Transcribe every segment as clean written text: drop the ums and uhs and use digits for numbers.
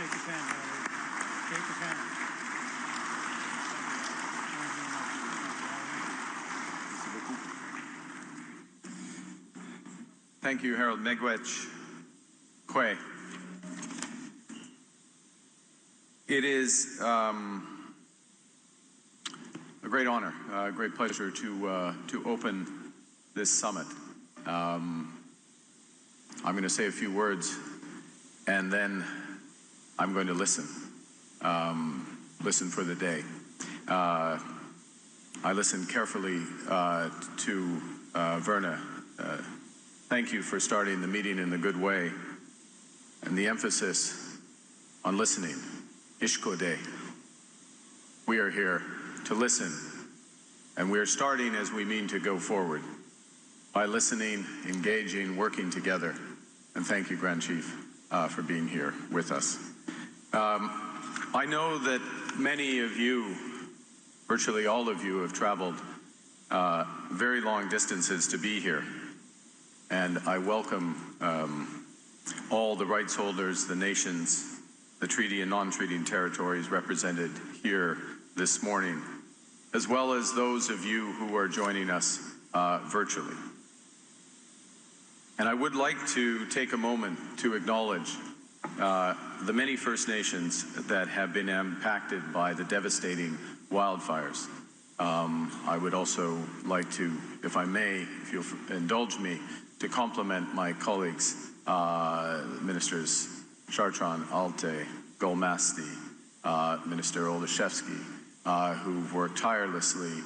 Shake his hand, Valerie. Shake his hand. Thank you, Harold. Miigwech Kwe. It is a great honor, a great pleasure to open this summit. I'm going to say a few words, and then I'm going to listen. Listen for the day. I listened carefully to Verna. Thank you for starting the meeting in a good way, and the emphasis on listening. Ishko Day. We are here to listen, and we are starting as we mean to go forward by listening, engaging, working together. And thank you, Grand Chief, for being here with us. I know that many of you, virtually all of you, have traveled very long distances to be here. And I welcome all the rights holders, the nations, the treaty and non-treaty territories represented here this morning, as well as those of you who are joining us virtually. And I would like to take a moment to acknowledge the many First Nations that have been impacted by the devastating wildfires. I would also like to, if I may, if you'll indulge me, to compliment my colleagues, Ministers Chartrand, Alte, Golmasti, Minister Olszewski, who've worked tirelessly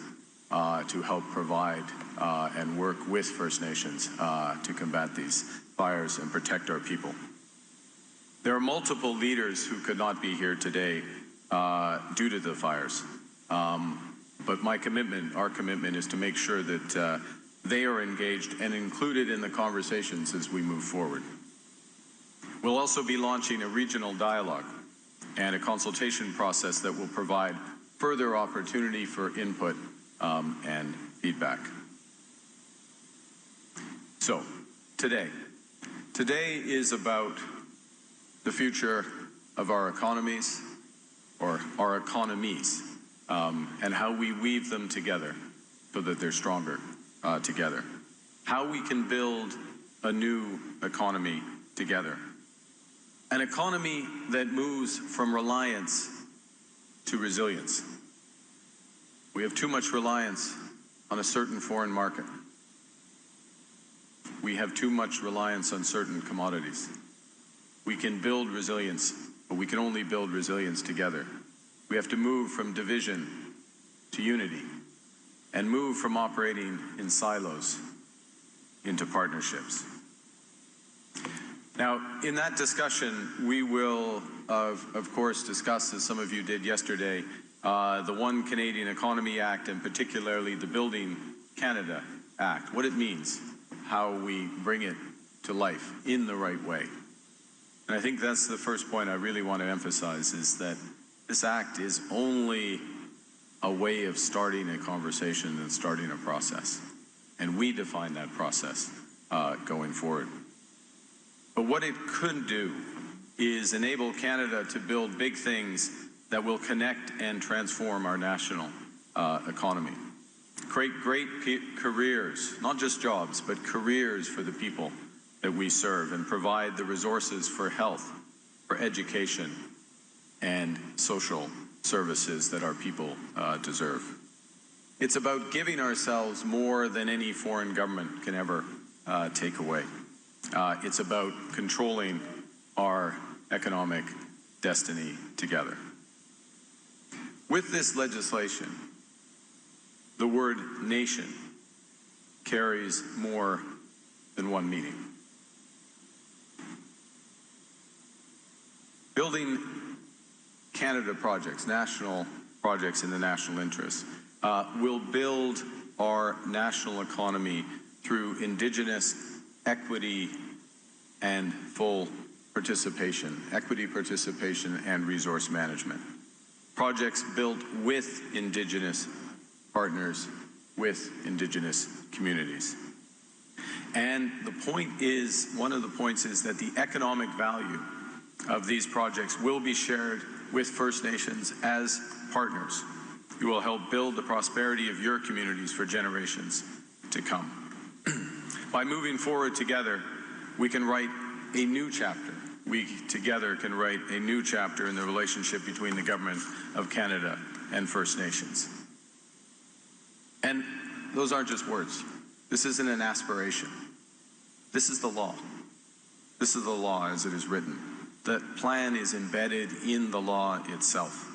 to help provide and work with First Nations to combat these fires and protect our people. There are multiple leaders who could not be here today due to the fires. But my commitment, our commitment, is to make sure that they are engaged and included in the conversations as we move forward. We'll also be launching a regional dialogue and a consultation process that will provide further opportunity for input and feedback. So, today is about the future of our economies, or our economies, and how we weave them together so that they're stronger together. How we can build a new economy together. An economy that moves from reliance to resilience. We have too much reliance on a certain foreign market. We have too much reliance on certain commodities. We can build resilience, but we can only build resilience together. We have to move from division to unity and move from operating in silos into partnerships. Now, in that discussion, we will, of course, discuss, as some of you did yesterday, the One Canadian Economy Act, and particularly the Building Canada Act, what it means, how we bring it to life in the right way. And I think that's the first point I really want to emphasize, is that this act is only a way of starting a conversation and starting a process. And we define that process going forward. But what it could do is enable Canada to build big things that will connect and transform our national economy. Create great careers, not just jobs, but careers for the people that we serve, and provide the resources for health, for education, and social services that our people deserve. It's about giving ourselves more than any foreign government can ever take away. It's about controlling our economic destiny together. With this legislation, the word nation carries more than one meaning. Building Canada projects, national projects in the national interest, will build our national economy through Indigenous equity and full participation, equity participation and resource management. Projects built with Indigenous partners, with Indigenous communities. And the point is, one of the points is that the economic value of these projects will be shared with First Nations as partners. You will help build the prosperity of your communities for generations to come. By moving forward together, we can write a new chapter. We together can write a new chapter in the relationship between the Government of Canada and First Nations. And those aren't just words. This isn't an aspiration. This is the law. This is the law as it is written. The plan is embedded in the law itself.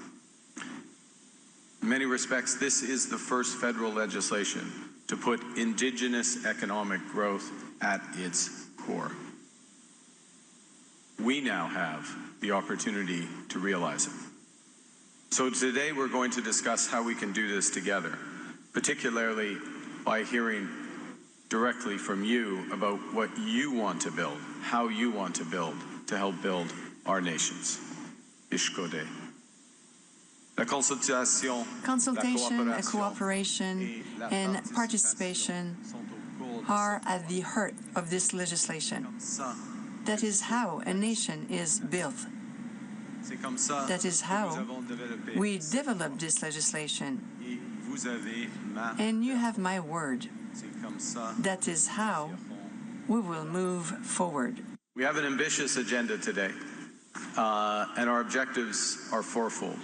In many respects, this is the first federal legislation to put Indigenous economic growth at its core. We now have the opportunity to realize it. So today we're going to discuss how we can do this together, particularly by hearing directly from you about what you want to build, how you want to build to help build our nations. Ishkode. Consultation, cooperation, and participation are at the heart of this legislation. That is how a nation is built. That is how we develop this legislation. And you have my word. That is how we will move forward. We have an ambitious agenda today, and our objectives are fourfold.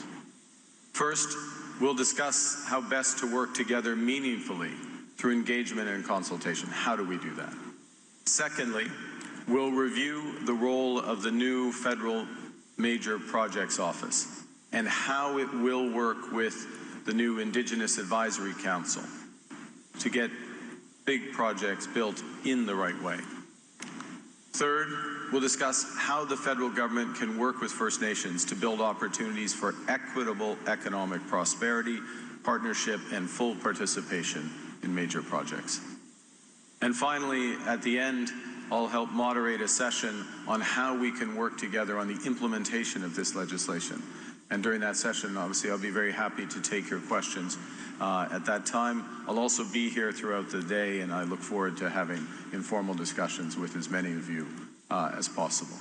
First, we'll discuss how best to work together meaningfully through engagement and consultation. How do we do that? Secondly, we'll review the role of the new Federal Major Projects Office and how it will work with the new Indigenous Advisory Council to get big projects built in the right way. Third, we'll discuss how the federal government can work with First Nations to build opportunities for equitable economic prosperity, partnership, and full participation in major projects. And finally, at the end, I'll help moderate a session on how we can work together on the implementation of this legislation. And during that session, obviously, I'll be very happy to take your questions at that time. I'll also be here throughout the day, and I look forward to having informal discussions with as many of you as possible.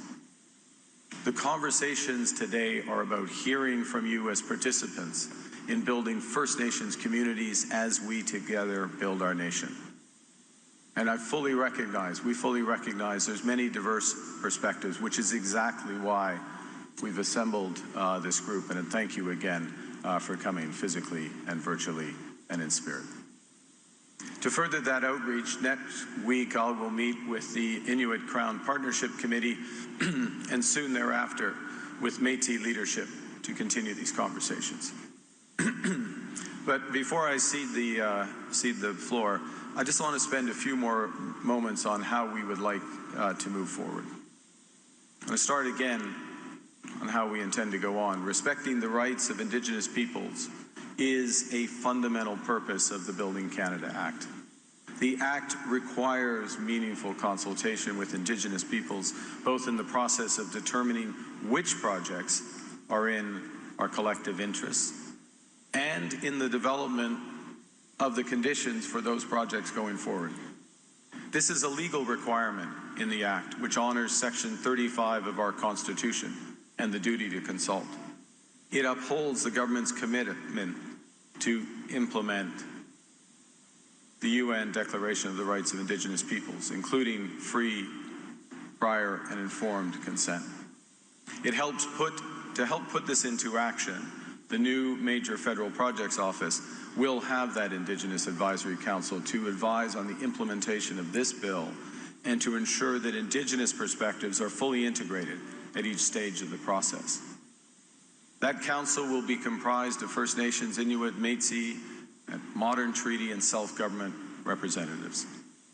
The conversations today are about hearing from you as participants in building First Nations communities as we together build our nation. And we fully recognize there's many diverse perspectives, which is exactly why we've assembled this group. And thank you again for coming physically and virtually and in spirit. To further that outreach, next week I will meet with the Inuit Crown Partnership Committee and soon thereafter with Métis leadership to continue these conversations. But before I cede the floor, I just want to spend a few more moments on how we would like to move forward. I'm going to start again on how we intend to go on. Respecting the rights of Indigenous peoples is a fundamental purpose of the Building Canada Act. The Act requires meaningful consultation with Indigenous peoples, both in the process of determining which projects are in our collective interests and in the development of the conditions for those projects going forward. This is a legal requirement in the Act, which honors Section 35 of our Constitution and the duty to consult. It upholds the government's commitment to implement the UN Declaration of the Rights of Indigenous Peoples, including free, prior, and informed consent. To help put this into action, the new Major Federal Projects Office will have that Indigenous Advisory Council to advise on the implementation of this bill and to ensure that Indigenous perspectives are fully integrated at each stage of the process. That council will be comprised of First Nations, Inuit, Métis, modern treaty and self-government representatives.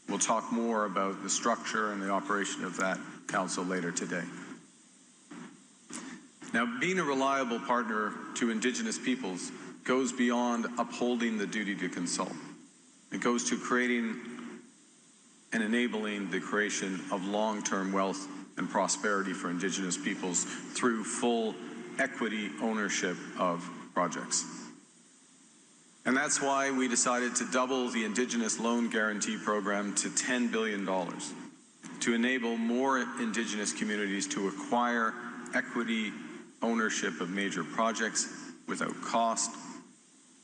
We'll talk more about the structure and the operation of that council later today. Now, being a reliable partner to Indigenous peoples goes beyond upholding the duty to consult. It goes to creating and enabling the creation of long-term wealth and prosperity for Indigenous peoples through full equity ownership of projects. And that's why we decided to double the Indigenous Loan Guarantee Program to $10 billion to enable more Indigenous communities to acquire equity ownership of major projects without cost.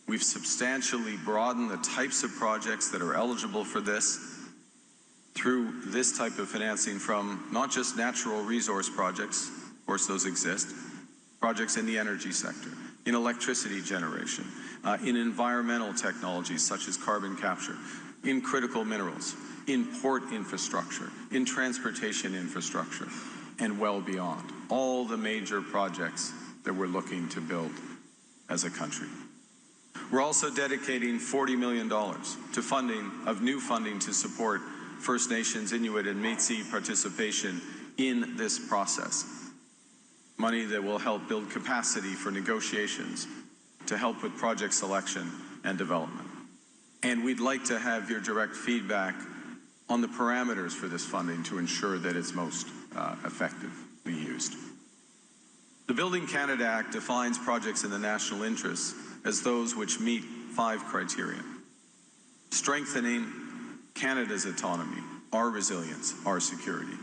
We've substantially broadened the types of projects that are eligible for this through this type of financing, from not just natural resource projects, of course those exist, projects in the energy sector, in electricity generation, in environmental technologies such as carbon capture, in critical minerals, in port infrastructure, in transportation infrastructure, and well beyond. All the major projects that we're looking to build as a country. We're also dedicating $40 million to new funding to support First Nations, Inuit, and Métis participation in this process. Money that will help build capacity for negotiations, to help with project selection and development. And we'd like to have your direct feedback on the parameters for this funding to ensure that it's most effectively used. The Building Canada Act defines projects in the national interest as those which meet 5 criteria: strengthening Canada's autonomy, our resilience, our security;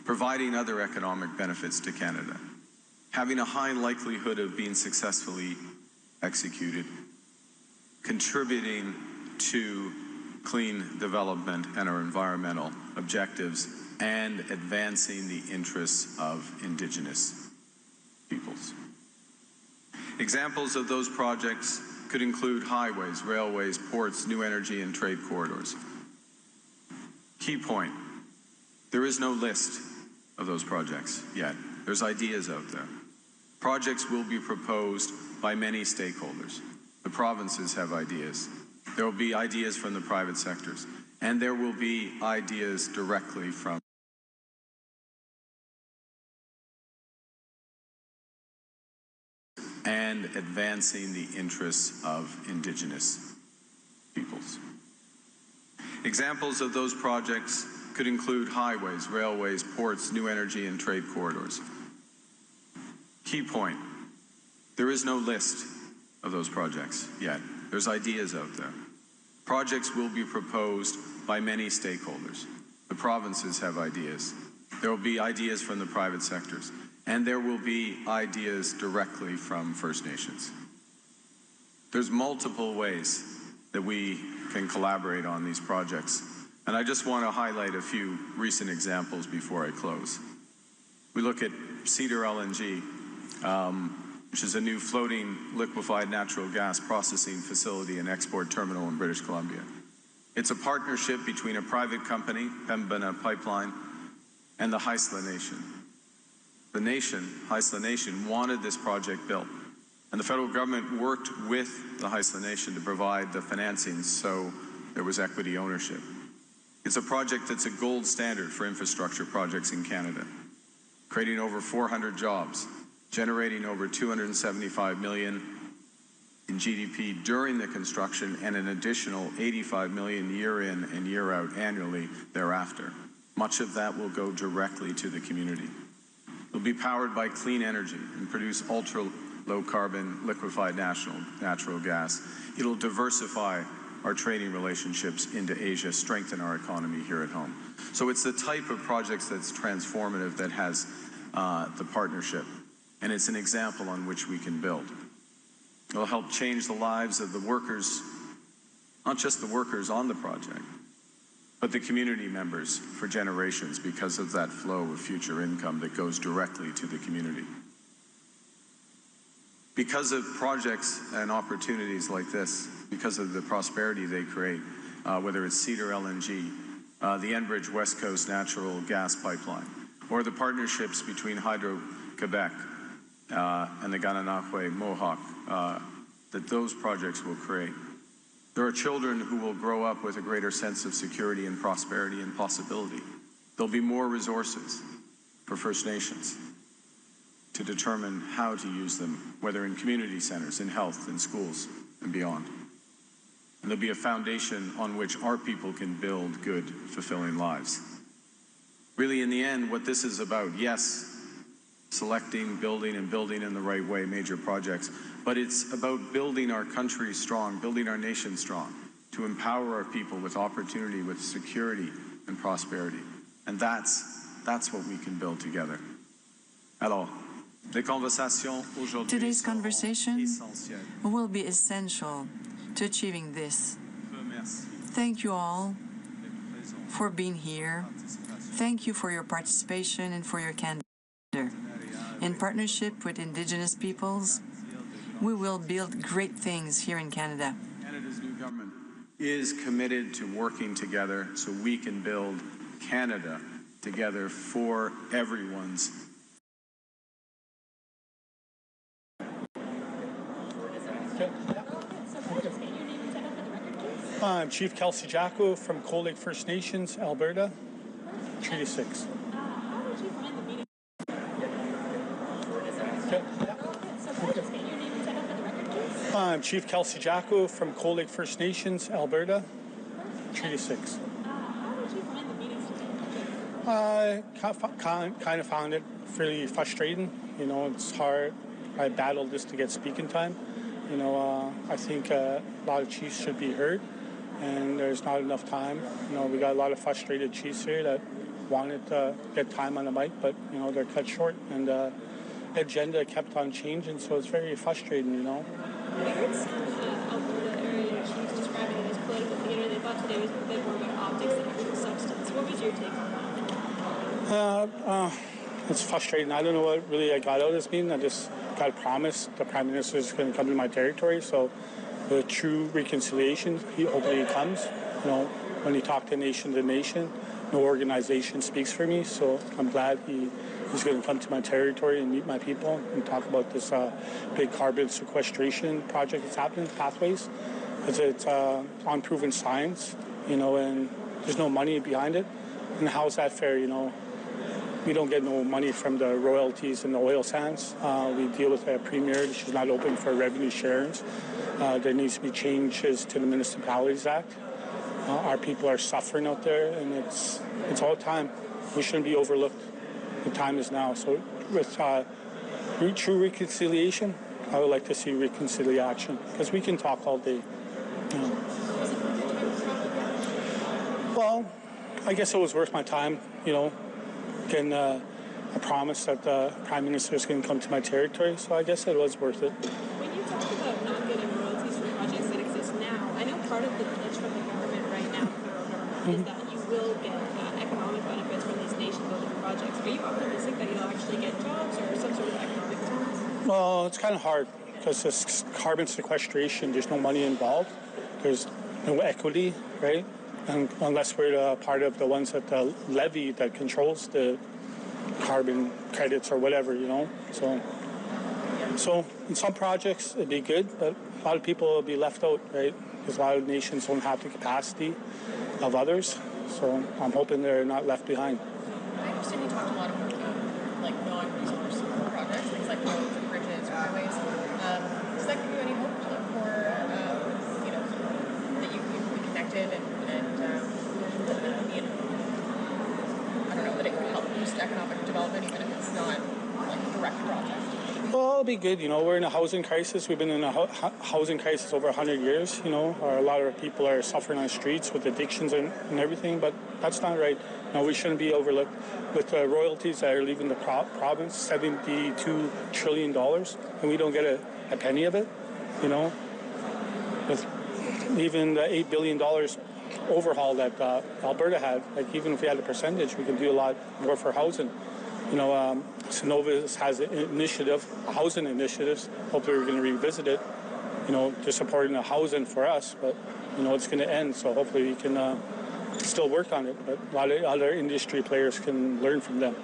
providing other economic benefits to Canada; having a high likelihood of being successfully executed; contributing to clean development and our environmental objectives; and advancing the interests of Indigenous peoples. Examples of those projects could include highways, railways, ports, new energy, and trade corridors. Key point: there is no list of those projects yet. There's ideas out there. Projects will be proposed by many stakeholders. The provinces have ideas. There will be ideas from the private sectors, and there will be ideas directly from and advancing the interests of Indigenous peoples. Examples of those projects could include highways, railways, ports, new energy, and trade corridors. Key point: there is no list of those projects yet. There's ideas out there. Projects will be proposed by many stakeholders. The provinces have ideas. There will be ideas from the private sectors, and there will be ideas directly from First Nations. There's multiple ways that we can collaborate on these projects, and I just want to highlight a few recent examples before I close. We look at Cedar LNG, which is a new floating liquefied natural gas processing facility and export terminal in British Columbia. It's a partnership between a private company, Pembina Pipeline, and the Haisla Nation. The Haisla Nation, wanted this project built, and the federal government worked with the Haisla Nation to provide the financing so there was equity ownership. It's a project that's a gold standard for infrastructure projects in Canada, creating over 400 jobs, generating over $275 million in GDP during the construction, and an additional $85 million year in and year out annually thereafter. Much of that will go directly to the community. It'll be powered by clean energy and produce ultra-low carbon liquefied natural gas. It'll diversify our trading relationships into Asia, strengthen our economy here at home. So it's the type of projects that's transformative, that has the partnership, and it's an example on which we can build. It'll help change the lives of the workers, not just the workers on the project, but the community members for generations, because of that flow of future income that goes directly to the community. Because of projects and opportunities like this, because of the prosperity they create, whether it's Cedar LNG, the Enbridge West Coast natural gas pipeline, or the partnerships between Hydro-Quebec and the Gananoque Mohawk, that those projects will create. There are children who will grow up with a greater sense of security and prosperity and possibility. There'll be more resources for First Nations to determine how to use them, whether in community centers, in health, in schools, and beyond. And there'll be a foundation on which our people can build good, fulfilling lives. Really, in the end, what this is about, yes, selecting, building, and building in the right way major projects, but it's about building our country strong, building our nation strong, to empower our people with opportunity, with security and prosperity. And that's what we can build together. Alors, les conversations aujourd'hui Today's seront conversation essentielles. will be essential to achieving this. Merci Thank you all d'être présents. for being here. Thank you for your participation and for your candor. In partnership with Indigenous peoples, we will build great things here in Canada. Canada's new government is committed to working together so we can build Canada together for everyone's. I'm Chief Kelsey Jacko from Cold Lake First Nations, Alberta, Treaty 6. How did you find the meeting? Just get your name and set up for the record, please. I'm Chief Kelsey Jacko from Cold Lake First Nations, Alberta, Treaty 6. How did you find the meetings today? I kind of found it fairly frustrating. You know, it's hard. I battled this to get speaking time. You know, I think a lot of chiefs should be heard, and there's not enough time. You know, we got a lot of frustrated chiefs here that wanted to get time on the mic, but, you know, they're cut short, and the agenda kept on changing, so it's very frustrating, you know. We heard some Alberta area chiefs describing it as political theater. They thought today was a bit more about optics than actual substance. What was your take on that? It's frustrating. I don't know what really I got out of this meeting. I just got promised the Prime Minister is going to come to my territory, so the true reconciliation, hopefully he comes. You know, when he talked to nation, no organization speaks for me, so I'm glad he's going to come to my territory and meet my people and talk about this big carbon sequestration project that's happening, Pathways. It's unproven science, you know, and there's no money behind it. And how's that fair, you know? We don't get no money from the royalties and the oil sands. We deal with a premier. She's not open for revenue shares. There needs to be changes to the Municipalities Act. Our people are suffering out there, and it's all time. We shouldn't be overlooked. The time is now. So with true reconciliation, I would like to see reconciliation, because we can talk all day. You know. Well, I guess it was worth my time, you know. Getting a promise that the Prime Minister is going to come to my territory, so I guess it was worth it. When you talk about not getting royalties for projects that exist now, I know part of the pledge from the government right now, the federal government, is that you will get economic benefits from these nation-building projects. Are you optimistic that you'll actually get jobs or some sort of economic returns? Well, it's kind of hard because this carbon sequestration, there's no money involved. There's no equity, right? And unless we're part of the ones that the levy that controls the carbon credits or whatever, you know. So in some projects it'd be good, but a lot of people will be left out, right? Because a lot of nations don't have the capacity of others. So I'm hoping they're not left behind. I understand you talked a lot about like non-resource projects, things like roads and bridges, highways. Does that give you any hope for you know, that you can be connected and you know, I don't know, that it could help boost economic development even if it's not like a direct project? Well, it'll be good. You know, we're in a housing crisis. We've been in a housing crisis over 100 years, you know. A lot of people are suffering on the streets with addictions and everything, but that's not right. No, we shouldn't be overlooked. With royalties that are leaving the province, $72 trillion, and we don't get a penny of it, you know. With even the $8 billion overhaul that Alberta had, like even if we had a percentage, we could do a lot more for housing. You know, Synovus has an initiative, housing initiatives. Hopefully we're going to revisit it. You know, they're supporting the housing for us, but, you know, it's going to end. So hopefully we can still work on it. But a lot of other industry players can learn from them.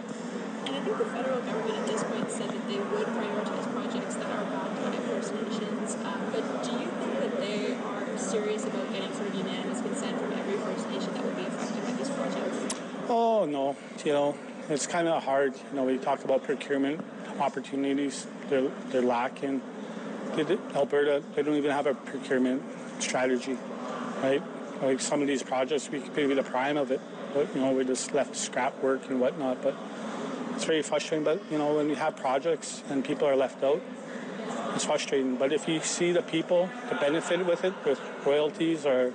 And I think the federal government at this point said that they would prioritize projects that are backed by First Nations. But do you think that they are serious about getting sort of unanimous consent from every First Nation that would be affected by these projects? Oh, no. You know, it's kind of hard. You know, we talk about procurement opportunities. They're lacking. Alberta, they don't even have a procurement strategy, right? Like some of these projects, we could be the prime of it, but, you know, we just left scrap work and whatnot. But it's very frustrating. But, you know, when we have projects and people are left out, it's frustrating. But if you see the people, the benefit with it, with royalties or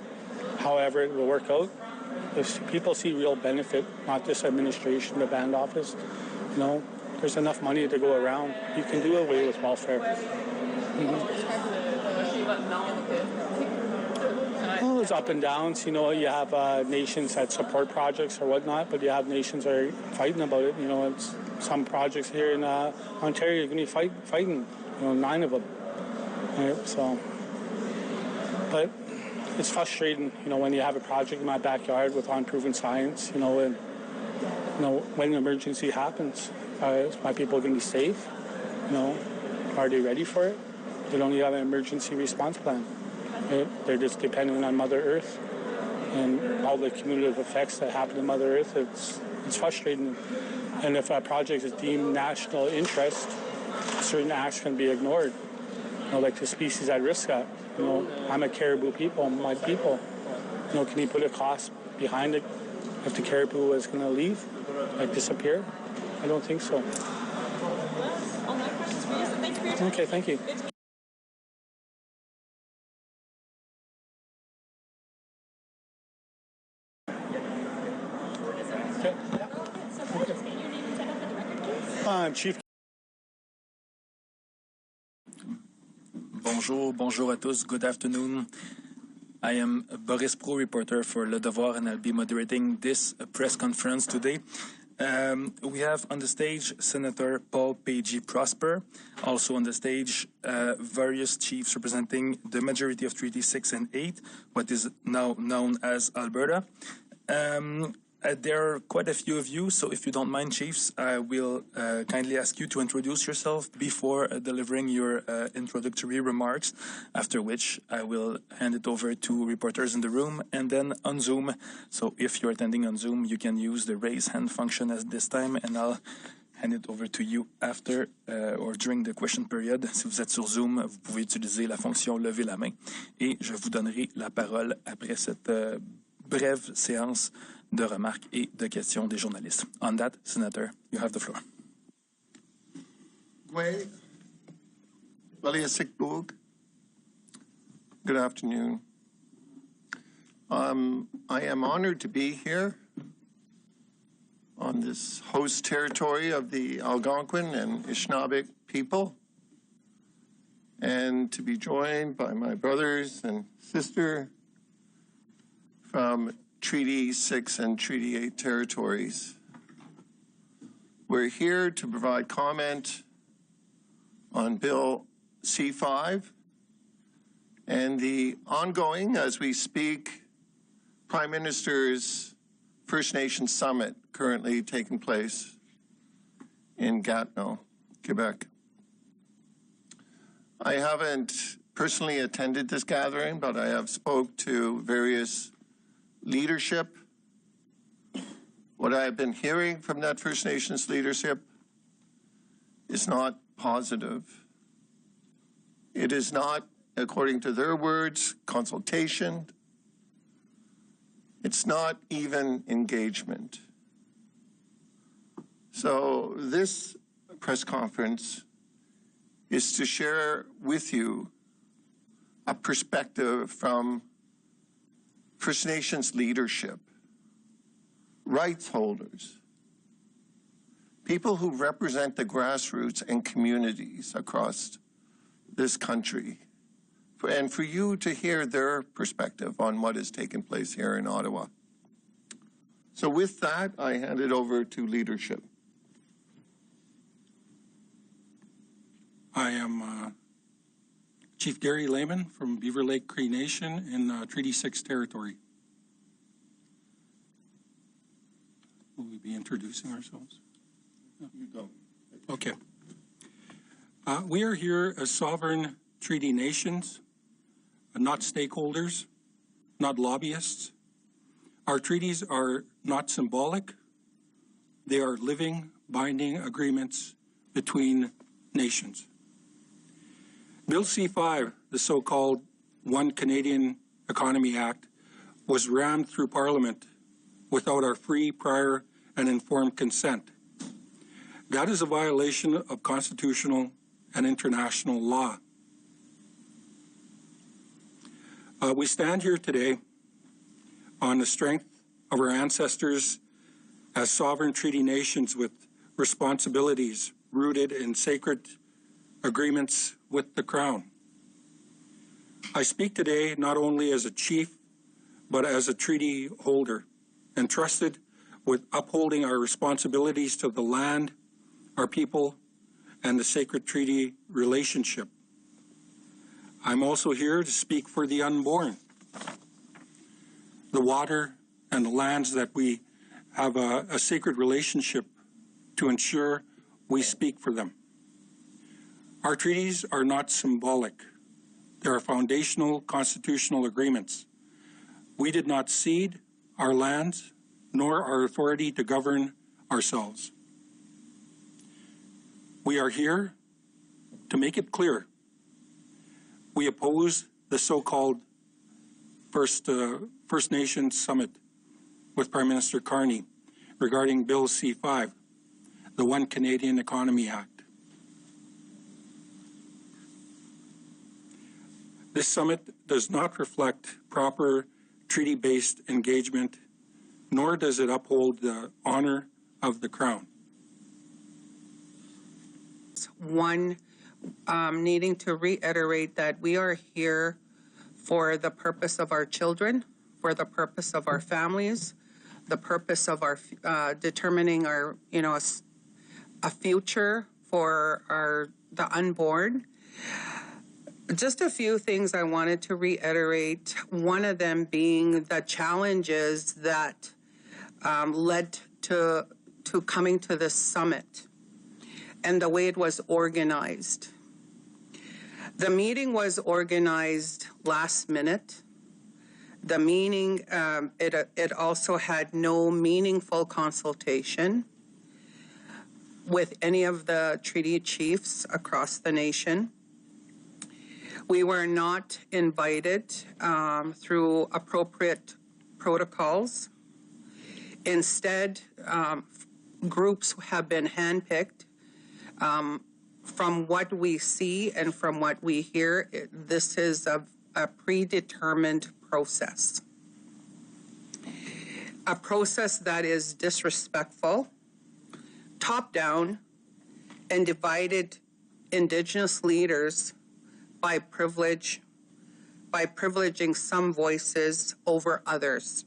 however it will work out, if people see real benefit, not just administration, the band office, you know, there's enough money to go around. You can do away with welfare. Well, it's up and downs. You know, you have nations that support projects or whatnot, but you have nations that are fighting about it. You know, it's some projects here in Ontario are going to be fighting. You know, 9 of them. Right, so, but it's frustrating. You know, when you have a project in my backyard with unproven science. You know, and when an emergency happens, is my people going to be safe? You know, are they ready for it? They don't even have an emergency response plan. They're just dependent on Mother Earth and all the cumulative effects that happen to Mother Earth. It's frustrating. And if a project is deemed national interest, certain acts can be ignored. You know, like the Species at Risk Act. You know, I'm a caribou people, my people. You know, can you put a cost behind it if the caribou is going to leave, like disappear? I don't think so. All my questions for you, so thank you for your time. Okay, thank you. I'm Chief. Bonjour à tous. Good afternoon. I am Boris Pro, reporter for Le Devoir, and I'll be moderating this press conference today. We have on the stage Senator Paul Pagey Prosper, also on the stage various chiefs representing the majority of Treaty 6 and 8, what is now known as Alberta. There are quite a few of you, so if you don't mind, chiefs, I will kindly ask you to introduce yourself before delivering your introductory remarks, after which I will hand it over to reporters in the room and then on Zoom. So if you're attending on Zoom, you can use the raise hand function at this time, and I'll hand it over to you after or during the question period. Si vous êtes sur Zoom, vous pouvez utiliser la fonction lever la main et je vous donnerai la parole après cette brève séance de remarques et de questions des journalistes. On that, Senator, you have the floor. Good afternoon. I am honored to be here on this host territory of the Algonquin and Anishinaabe people, and to be joined by my brothers and sister from Treaty 6 and Treaty 8 territories. We're here to provide comment on Bill C-5 and the ongoing, as we speak, Prime Minister's First Nations Summit currently taking place in Gatineau, Quebec. I haven't personally attended this gathering, but I have spoke to various leadership. What I have been hearing from that First Nations leadership is not positive. It is not, according to their words, consultation. It's not even engagement. So this press conference is to share with you a perspective from First Nations leadership, rights holders, people who represent the grassroots and communities across this country, and for you to hear their perspective on what has taken place here in Ottawa. So with that, I hand it over to leadership. I am Chief Gary Lehman from Beaver Lake Cree Nation in Treaty 6 territory. Will we be introducing ourselves? You go. Okay. We are here as sovereign treaty nations, not stakeholders, not lobbyists. Our treaties are not symbolic. They are living, binding agreements between nations. Bill C-5, the so-called One Canadian Economy Act, was rammed through Parliament without our free, prior, and informed consent. That is a violation of constitutional and international law. We stand here today on the strength of our ancestors as sovereign treaty nations with responsibilities rooted in sacred agreements with the Crown. I speak today not only as a chief, but as a treaty holder, entrusted with upholding our responsibilities to the land, our people, and the sacred treaty relationship. I'm also here to speak for the unborn, the water and the lands that we have a sacred relationship to ensure we speak for them. Our treaties are not symbolic. They are foundational constitutional agreements. We did not cede our lands nor our authority to govern ourselves. We are here to make it clear. We oppose the so-called First Nations Summit with Prime Minister Carney regarding Bill C-5, the One Canadian Economy Act. This summit does not reflect proper treaty-based engagement, nor does it uphold the honor of the Crown. One, needing to reiterate that we are here for the purpose of our children, for the purpose of our families, the purpose of our determining our, a future for the unborn. Just a few things I wanted to reiterate, one of them being the challenges that led to coming to this summit and the way it was organized. The meeting was organized last minute. The meeting, it also had no meaningful consultation with any of the treaty chiefs across the nation. We were not invited through appropriate protocols. Instead, groups have been handpicked. From what we see and from what we hear, this is a predetermined process. A process that is disrespectful, top-down, and divided Indigenous leaders by privileging some voices over others.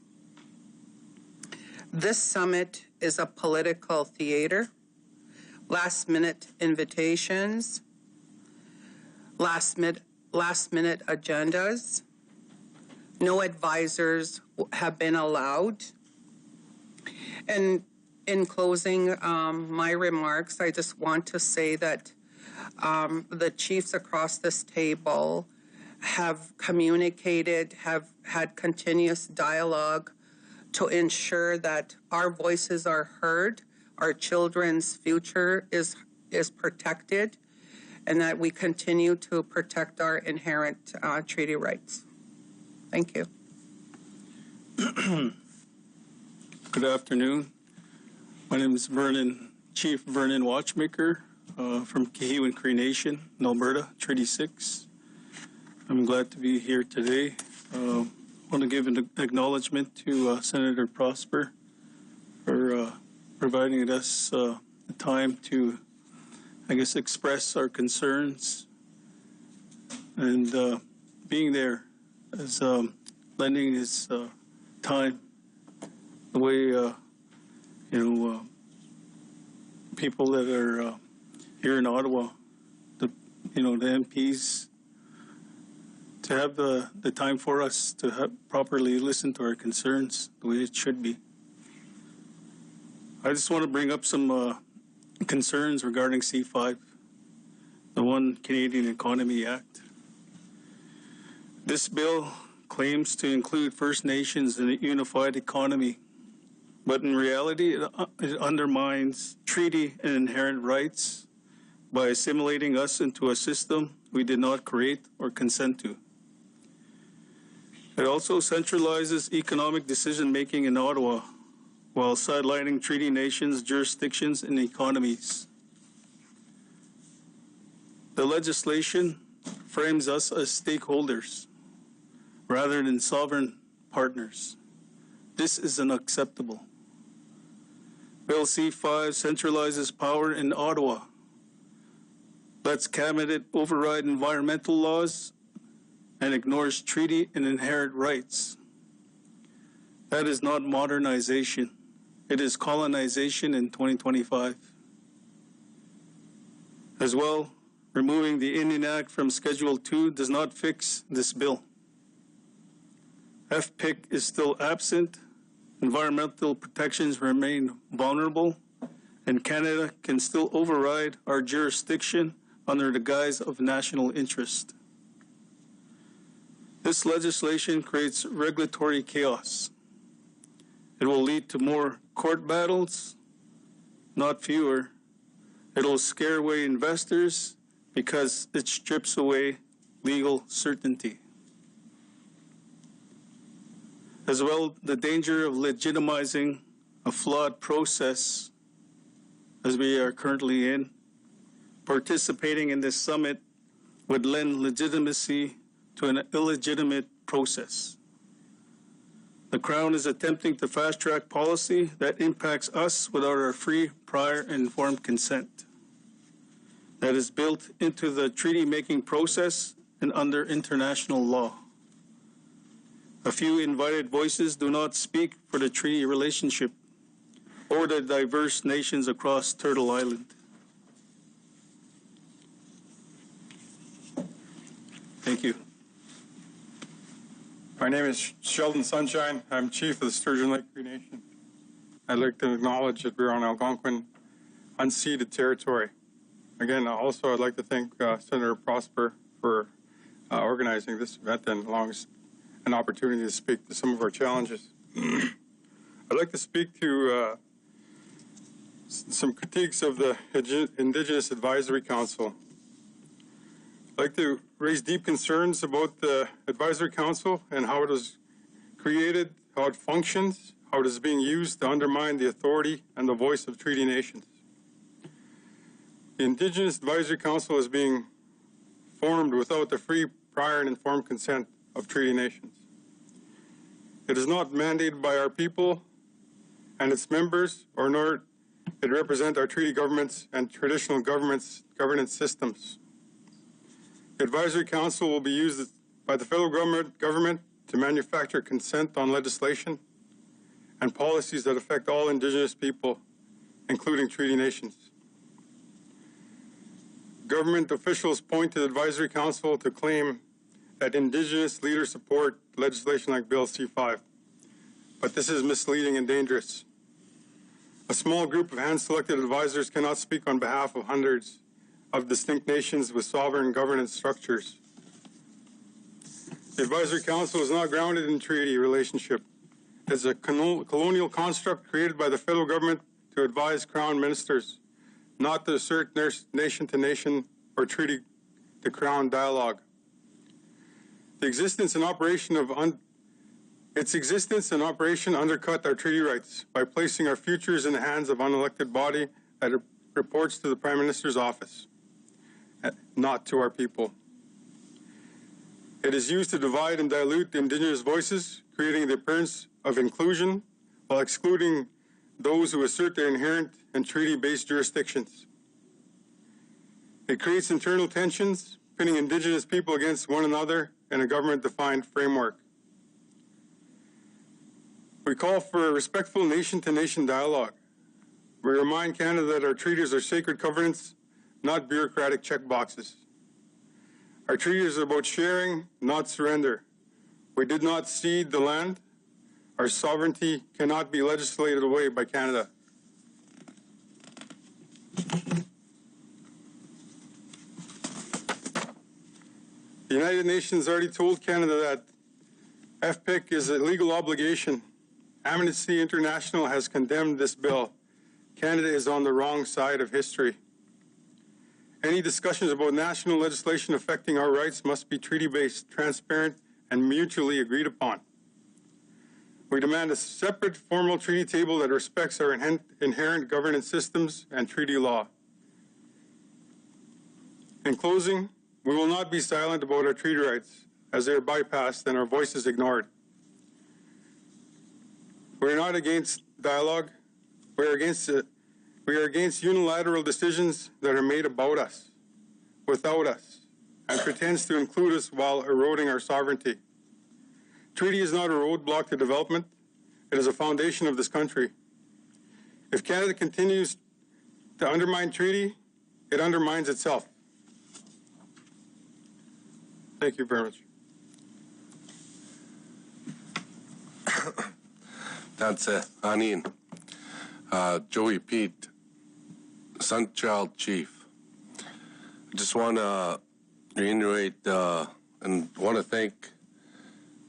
This summit is a political theater, last-minute invitations, last-minute agendas. No advisors have been allowed. And in closing my remarks, I just want to say that the chiefs across this table have communicated, have had continuous dialogue to ensure that our voices are heard, our children's future is protected, and that we continue to protect our inherent treaty rights. Thank you. Good afternoon. My name is Chief Vernon Watchmaker from Kihiwin Cree Nation in Alberta, Treaty 6. I'm glad to be here today. I want to give an acknowledgement to Senator Prosper for providing us the time to, express our concerns and being there as lending his time the way, people that are here in Ottawa, the MPs, to have the time for us to properly listen to our concerns the way it should be. I just want to bring up some concerns regarding C-5, the One Canadian Economy Act. This bill claims to include First Nations in a unified economy, but in reality, it undermines treaty and inherent rights by assimilating us into a system we did not create or consent to. It also centralizes economic decision-making in Ottawa while sidelining treaty nations' jurisdictions and economies. The legislation frames us as stakeholders rather than sovereign partners. This is unacceptable. Bill C-5 centralizes power in Ottawa, lets cabinet override environmental laws, and ignores treaty and inherent rights. That is not modernization. It is colonization in 2025. As well, removing the Indian Act from Schedule 2 does not fix this bill. FPIC is still absent, environmental protections remain vulnerable, and Canada can still override our jurisdiction under the guise of national interest. This legislation creates regulatory chaos. It will lead to more court battles, not fewer. It will scare away investors because it strips away legal certainty. As well, the danger of legitimizing a flawed process, as we are currently in, participating in this summit would lend legitimacy to an illegitimate process. The Crown is attempting to fast-track policy that impacts us without our free, prior, and informed consent. That is built into the treaty-making process and under international law. A few invited voices do not speak for the treaty relationship or the diverse nations across Turtle Island. Thank you. My name is Sheldon Sunshine. I'm chief of the Sturgeon Lake Cree Nation. I'd like to acknowledge that we're on Algonquin unceded territory. Again, also I'd like to thank Senator Prosper for organizing this event and allowing us an opportunity to speak to some of our challenges. I'd like to speak to some critiques of the Indigenous Advisory Council. I'd like to raise deep concerns about the Advisory Council and how it was created, how it functions, how it is being used to undermine the authority and the voice of treaty nations. The Indigenous Advisory Council is being formed without the free, prior, and informed consent of treaty nations. It is not mandated by our people and its members, or nor it represent our treaty governments and traditional governance systems. The Advisory Council will be used by the federal government to manufacture consent on legislation and policies that affect all Indigenous people, including treaty nations. Government officials point to the Advisory Council to claim that Indigenous leaders support legislation like Bill C-5, but this is misleading and dangerous. A small group of hand-selected advisors cannot speak on behalf of hundreds of distinct nations with sovereign governance structures. The Advisory Council is not grounded in treaty relationship. It's a colonial construct created by the federal government to advise Crown ministers, not to assert nation-to-nation or treaty-to-Crown dialogue. Its existence and operation undercut our treaty rights by placing our futures in the hands of an unelected body that reports to the Prime Minister's office, not to our people. It is used to divide and dilute the Indigenous voices, creating the appearance of inclusion while excluding those who assert their inherent and treaty-based jurisdictions. It creates internal tensions, pitting Indigenous people against one another in a government-defined framework. We call for a respectful nation-to-nation dialogue. We remind Canada that our treaties are sacred covenants, not bureaucratic checkboxes. Our treaties are about sharing, not surrender. We did not cede the land. Our sovereignty cannot be legislated away by Canada. The United Nations already told Canada that FPIC is a legal obligation. Amnesty International has condemned this bill. Canada is on the wrong side of history. Any discussions about national legislation affecting our rights must be treaty-based, transparent, and mutually agreed upon. We demand a separate formal treaty table that respects our inherent governance systems and treaty law. In closing, we will not be silent about our treaty rights as they are bypassed and our voices ignored. We are not against dialogue. We are against unilateral decisions that are made about us, without us, and pretends to include us while eroding our sovereignty. Treaty is not a roadblock to development. It is a foundation of this country. If Canada continues to undermine treaty, it undermines itself. Thank you very much. That's Anin. Joey Pete, Sunchild Chief. I just want to reiterate and want to thank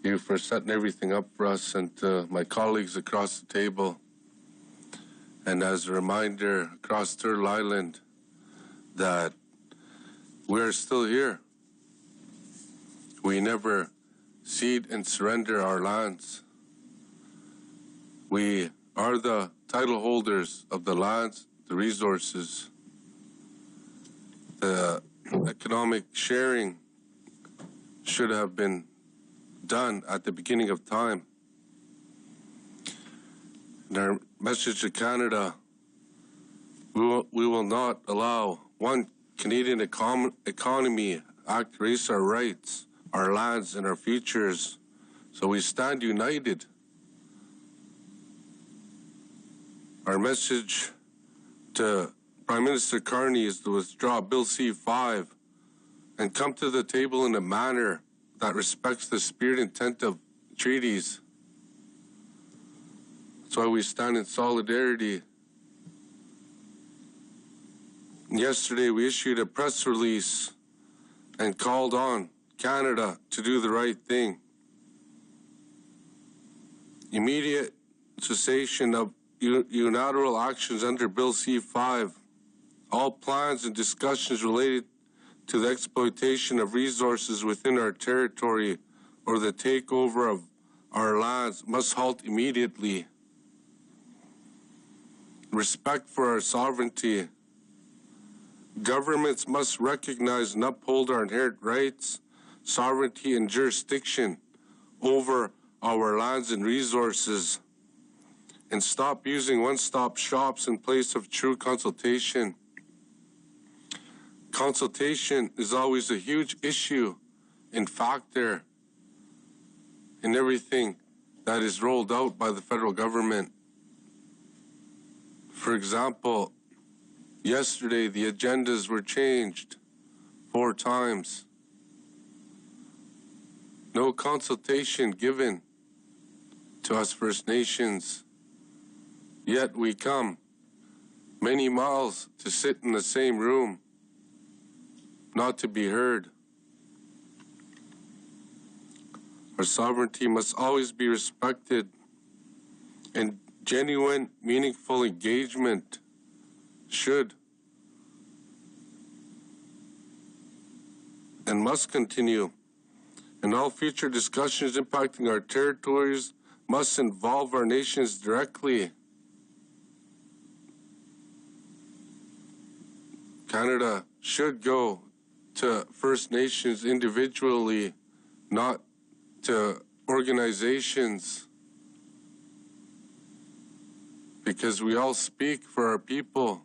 you for setting everything up for us and to my colleagues across the table. And as a reminder, across Turtle Island, that we're still here. We never cede and surrender our lands. We are the title holders of the lands, the resources. The economic sharing should have been done at the beginning of time. And our message to Canada, we will not allow one Canadian Economy Act erase our rights, our lands, and our futures. So we stand united. Our message to Prime Minister Carney is to withdraw Bill C-5 and come to the table in a manner that respects the spirit and intent of treaties. That's why we stand in solidarity. Yesterday, we issued a press release and called on Canada to do the right thing. Immediate cessation of unilateral actions under Bill C-5. All plans and discussions related to the exploitation of resources within our territory or the takeover of our lands must halt immediately. Respect for our sovereignty. Governments must recognize and uphold our inherent rights, sovereignty, and jurisdiction over our lands and resources, and stop using one-stop shops in place of true consultation. Consultation is always a huge issue and factor in everything that is rolled out by the federal government. For example, yesterday the agendas were changed 4 times. No consultation given to us First Nations. Yet we come many miles to sit in the same room, not to be heard. Our sovereignty must always be respected, and genuine, meaningful engagement should and must continue. And all future discussions impacting our territories must involve our nations directly. Canada should go to First Nations individually, not to organizations, because we all speak for our people,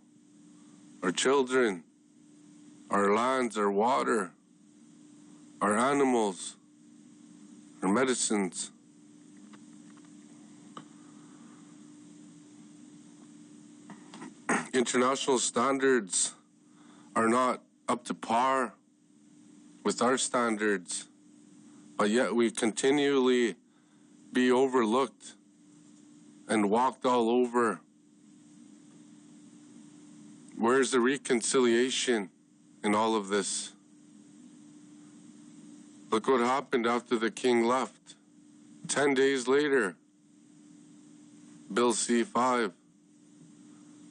our children, our lands, our water, our animals, our medicines. International standards are not up to par with our standards, but yet we continually be overlooked and walked all over. Where's the reconciliation in all of this? Look what happened after the king left. 10 days later, Bill C-5.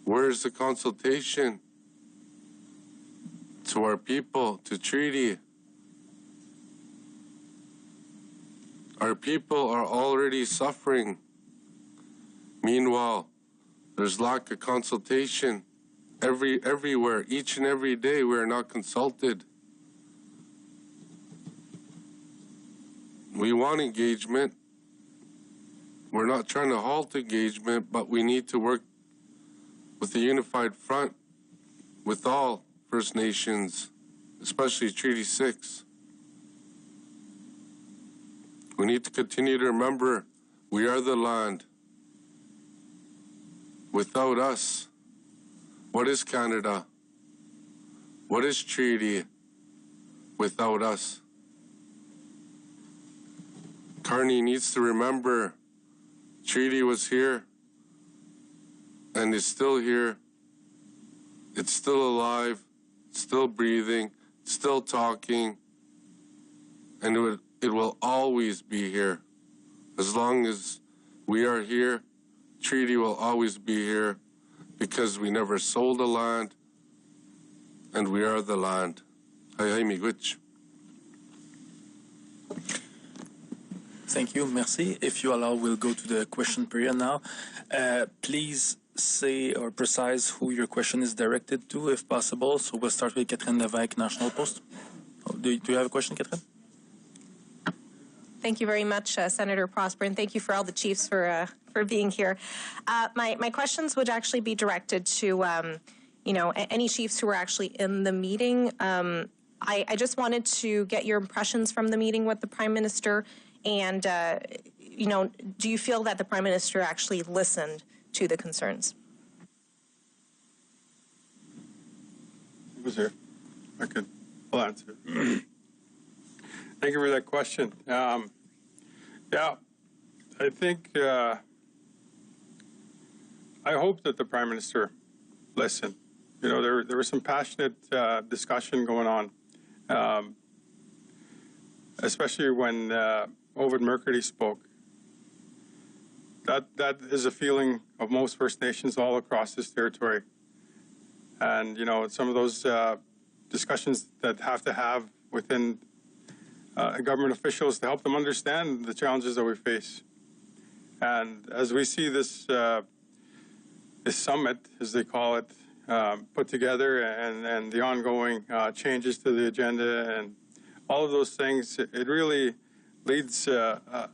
Where's the consultation to our people, to treaty? Our people are already suffering. Meanwhile, there's lack of consultation everywhere. Each and every day we are not consulted. We want engagement. We're not trying to halt engagement, but we need to work with a unified front with all First Nations, especially Treaty 6. We need to continue to remember we are the land. Without us, what is Canada? What is treaty without us? Carney needs to remember treaty was here and is still here. It's still alive, still breathing, still talking, and it will always be here. As long as we are here, treaty will always be here because we never sold the land and we are the land. Hai miigwech. Thank you, merci. If you allow, we'll go to the question period now. Please say or precise who your question is directed to, if possible. So we'll start with Catherine Lévesque, National Post. Do you have a question, Catherine? Thank you very much, Senator Prosper, and thank you for all the chiefs for being here. My questions would actually be directed to, any chiefs who were actually in the meeting. I just wanted to get your impressions from the meeting with the Prime Minister, and, do you feel that the Prime Minister actually listened to the concerns? He was here. I'll answer. Thank you for that question. Yeah, I think, I hope that the Prime Minister listened. There was some passionate discussion going on, especially when Ovid Mercury spoke. That is a feeling of most First Nations all across this territory. And, some of those discussions that have to have within government officials to help them understand the challenges that we face. And as we see this summit, as they call it, put together, and the ongoing changes to the agenda and all of those things, it really leaves a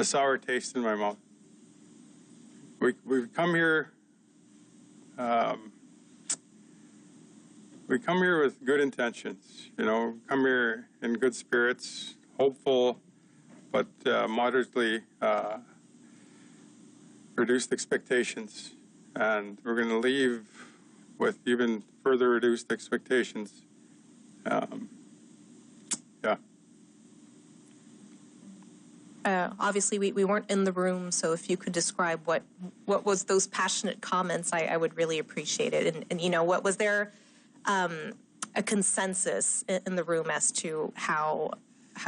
sour taste in my mouth. We've come here. We come here with good intentions, come here in good spirits, hopeful, but moderately reduced expectations. And we're going to leave with even further reduced expectations. Obviously, we weren't in the room, so if you could describe what was those passionate comments, I would really appreciate it. And what was there a consensus in the room as to how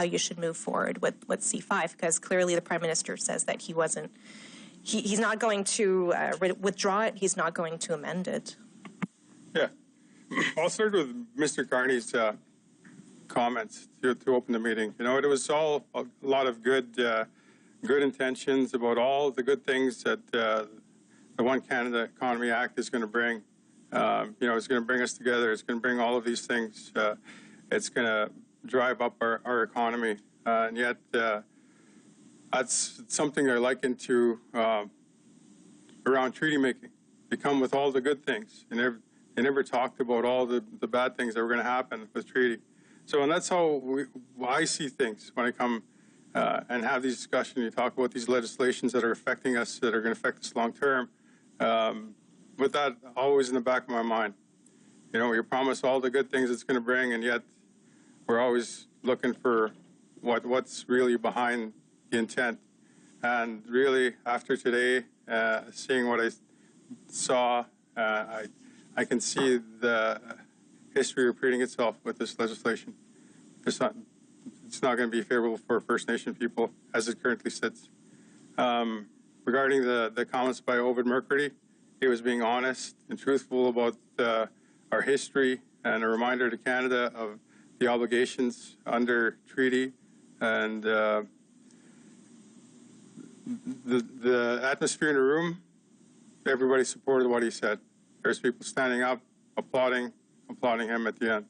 you should move forward with C-5? Because clearly the Prime Minister says that he's not going to withdraw it, he's not going to amend it. Yeah. I'll start with Mr. Carney's comments to open the meeting. It was all a lot of good intentions about all the good things that the One Canada Economy Act is going to bring. It's going to bring us together. It's going to bring all of these things. It's going to drive up our economy. And yet, that's something I liken to around treaty making. They come with all the good things. And they never talked about all the bad things that were going to happen with treaty. So, and that's how I see things when I come and have these discussions. You talk about these legislations that are affecting us, that are going to affect us long term. With that always in the back of my mind. You're promised all the good things it's going to bring, and yet we're always looking for what's really behind the intent. And really, after today, seeing what I saw, I can see the history repeating itself with this legislation. It's not going to be favorable for First Nation people as it currently sits. Regarding the comments by Ovid Mercury, he was being honest and truthful about our history and a reminder to Canada of the obligations under treaty, and the atmosphere in the room, everybody supported what he said. There's people standing up, applauding him at the end.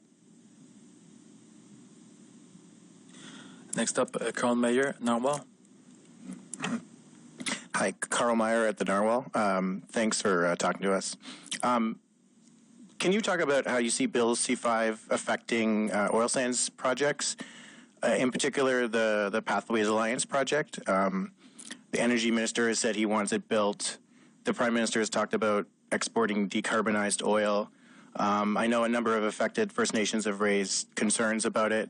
Next up, Carl Mayer, Narwhal. Hi, Carl Meyer at the Narwhal. Thanks for talking to us. Can you talk about how you see Bill C-5 affecting oil sands projects, in particular the Pathways Alliance project? The energy minister has said he wants it built. The prime minister has talked about exporting decarbonized oil. I know a number of affected First Nations have raised concerns about it,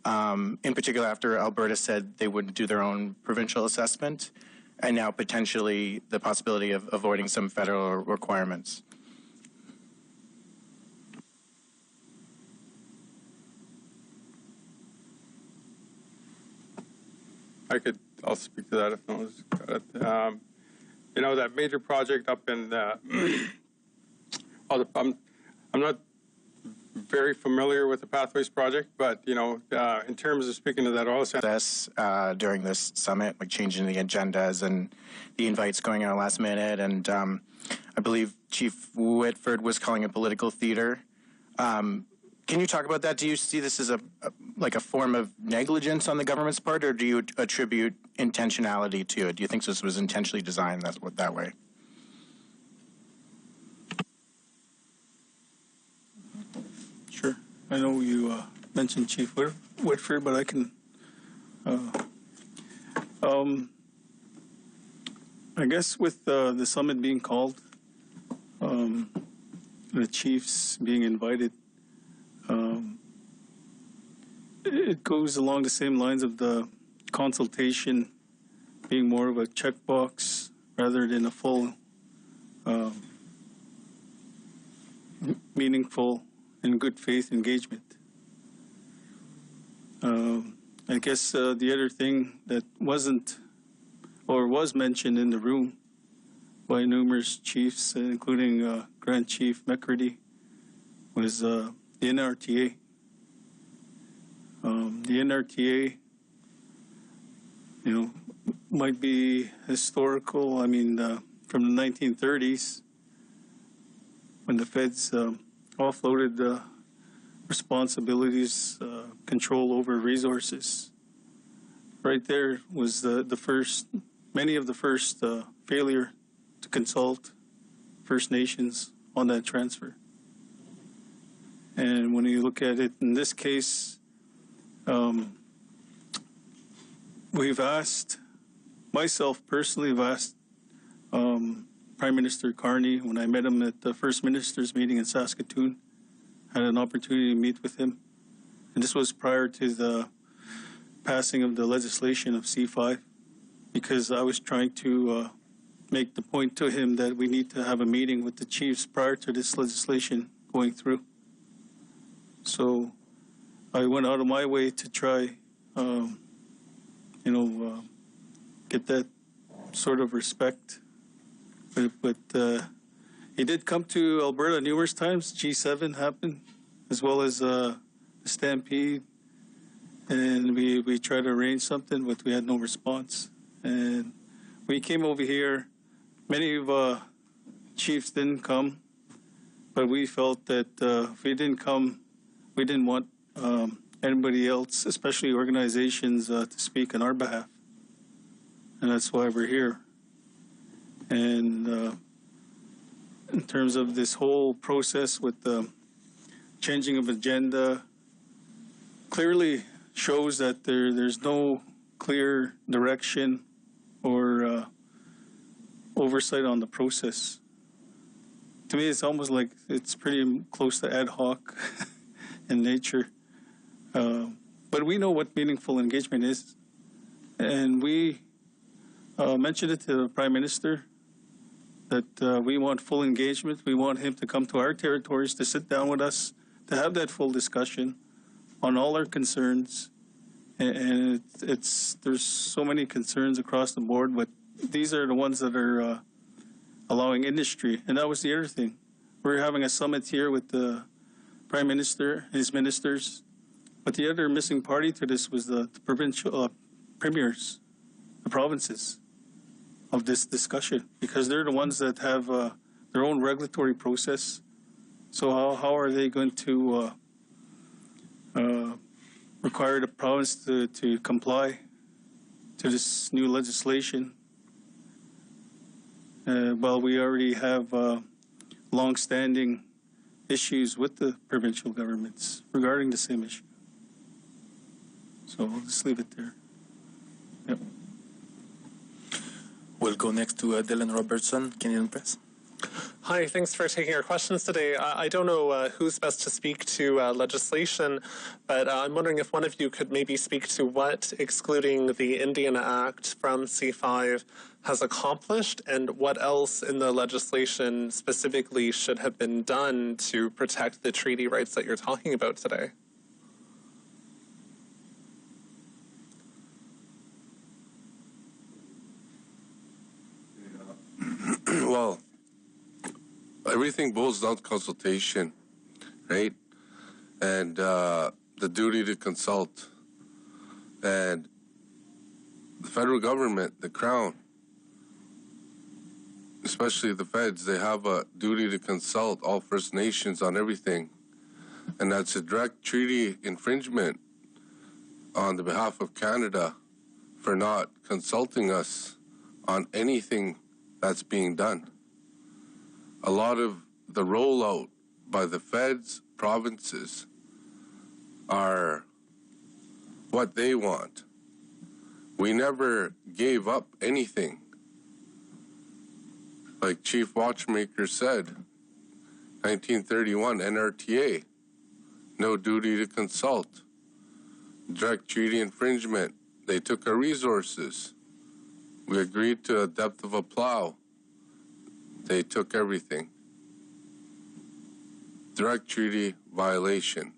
in particular after Alberta said they wouldn't do their own provincial assessment, and now potentially the possibility of avoiding some federal requirements. I'll speak to that if no one's got it. You know, that major project up in, I'm not very familiar with the Pathways project, but, you know, in terms of speaking to that oil sands. During this summit, like changing the agendas and the invites going out last minute, and I believe Chief Whitford was calling it political theater. Can you talk about that? Do you see this as a form of negligence on the government's part, or do you attribute intentionality to it? Do you think this was intentionally designed that way? Sure. I know you mentioned Chief Whitford, but I can. I guess with the summit being called, the chiefs being invited, it goes along the same lines of the consultation being more of a checkbox rather than a full, meaningful and good faith engagement. I guess the other thing that wasn't or was mentioned in the room by numerous chiefs, including Grand Chief McCurdy, was the NRTA. The NRTA, you know, might be historical. I mean, from the 1930s, when the feds offloaded responsibilities, control over resources. Right there was the first, many of the first failure to consult First Nations on that transfer. And when you look at it in this case, we've asked, myself personally, have asked Prime Minister Carney, when I met him at the First Minister's meeting in Saskatoon, had an opportunity to meet with him. And this was prior to the passing of the legislation of C-5, because I was trying to make the point to him that we need to have a meeting with the chiefs prior to this legislation going through. So I went out of my way to try, get that sort of respect. But he did come to Alberta numerous times. G7 happened, as well as the Stampede. And we tried to arrange something, but we had no response. And we came over here. Many of chiefs didn't come, but we felt that if we didn't come, we didn't want anybody else, especially organizations, to speak on our behalf. And that's why we're here. And in terms of this whole process with the changing of agenda, clearly shows that there's no clear direction or oversight on the process. To me, it's almost like it's pretty close to ad hoc in nature. But we know what meaningful engagement is. And we mentioned it to the Prime Minister that we want full engagement. We want him to come to our territories, to sit down with us, to have that full discussion on all our concerns. And there's so many concerns across the board, but these are the ones that are allowing industry. And that was the other thing. We're having a summit here with the Prime Minister, his ministers. But the other missing party to this was the provincial premiers, the provinces, of this discussion, because they're the ones that have their own regulatory process. So how are they going to require the province to comply to this new legislation Well, we already have long-standing issues with the provincial governments regarding the same issue. So we'll just leave it there. Yep. We'll go next to Dylan Robertson, Canadian Press. Hi, thanks for taking our questions today. I don't know who's best to speak to legislation, but I'm wondering if one of you could maybe speak to what excluding the Indian Act from C-5 has accomplished and what else in the legislation specifically should have been done to protect the treaty rights that you're talking about today. Well, everything boils down to consultation, right? And the duty to consult. And the federal government, the Crown, especially the feds, they have a duty to consult all First Nations on everything. And that's a direct treaty infringement on the behalf of Canada for not consulting us on anything that's being done. A lot of the rollout by the feds, provinces, are what they want. We never gave up anything. Like Chief Watchmaker said, 1931 NRTA, no duty to consult. Direct treaty infringement, they took our resources. We agreed to a depth of a plow. They took everything. Direct treaty violation.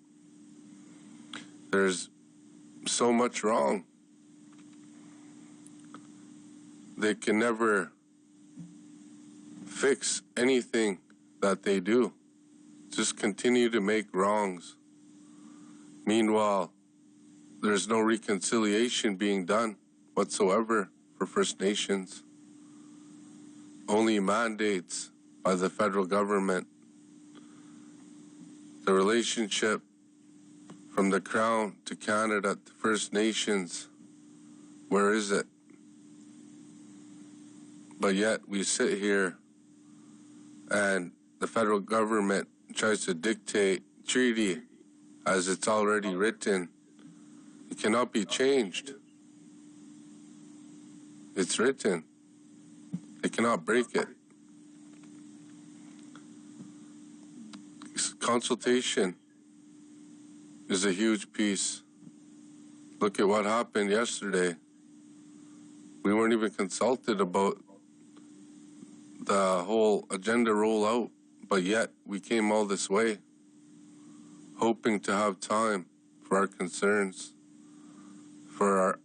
There's so much wrong. They can never fix anything that they do. Just continue to make wrongs. Meanwhile, there's no reconciliation being done whatsoever for First Nations. Only mandates by the federal government. The relationship from the Crown to Canada to First Nations, where is it? But yet we sit here and the federal government tries to dictate treaty as it's already written. It cannot be changed. It's written. They cannot break it. Consultation is a huge piece. Look at what happened yesterday. We weren't even consulted about the whole agenda rollout, but yet we came all this way, hoping to have time for our concerns, for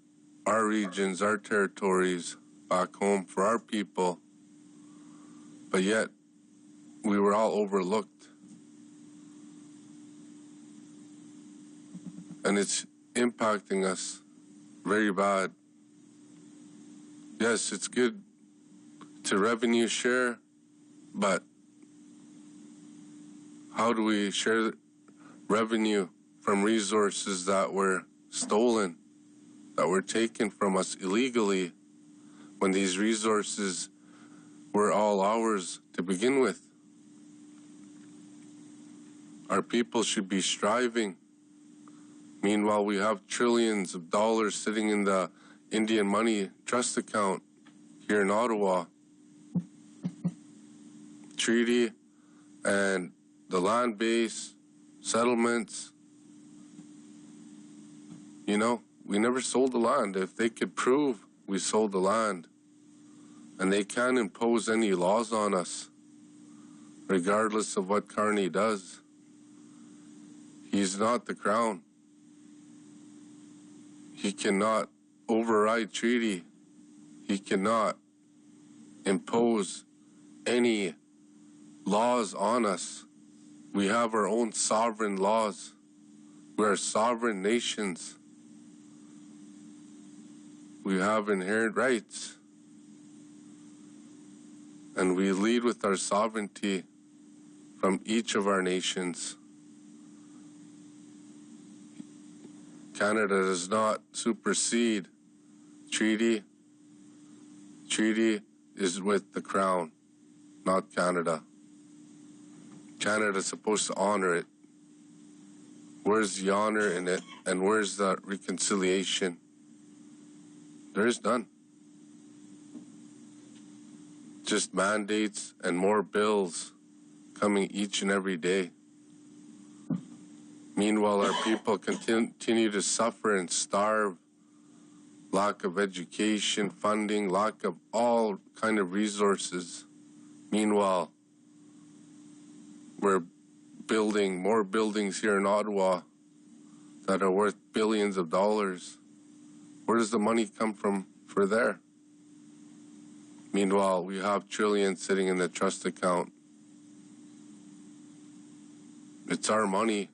our regions, our territories back home, for our people. But yet, we were all overlooked. And it's impacting us very bad. Yes, it's good to revenue share, but how do we share revenue from resources that were stolen, that were taken from us illegally, when these resources were all ours to begin with? Our people should be striving. Meanwhile, we have trillions of dollars sitting in the Indian money trust account here in Ottawa. Treaty and the land base, settlements. You know, we never sold the land. If they could prove we sold the land, and they can't impose any laws on us, regardless of what Carney does. He's not the Crown. He cannot override treaty. He cannot impose any laws on us. We have our own sovereign laws. We are sovereign nations. We have inherent rights. And we lead with our sovereignty from each of our nations. Canada does not supersede treaty. Treaty is with the Crown, not Canada. Canada's supposed to honor it. Where's the honor in it, and where's the reconciliation? There is none. Just mandates and more bills coming each and every day. Meanwhile, our people continue to suffer and starve. Lack of education, funding, lack of all kind of resources. Meanwhile, we're building more buildings here in Ottawa that are worth billions of dollars. Where does the money come from for there? Meanwhile, we have trillions sitting in the trust account. It's our money.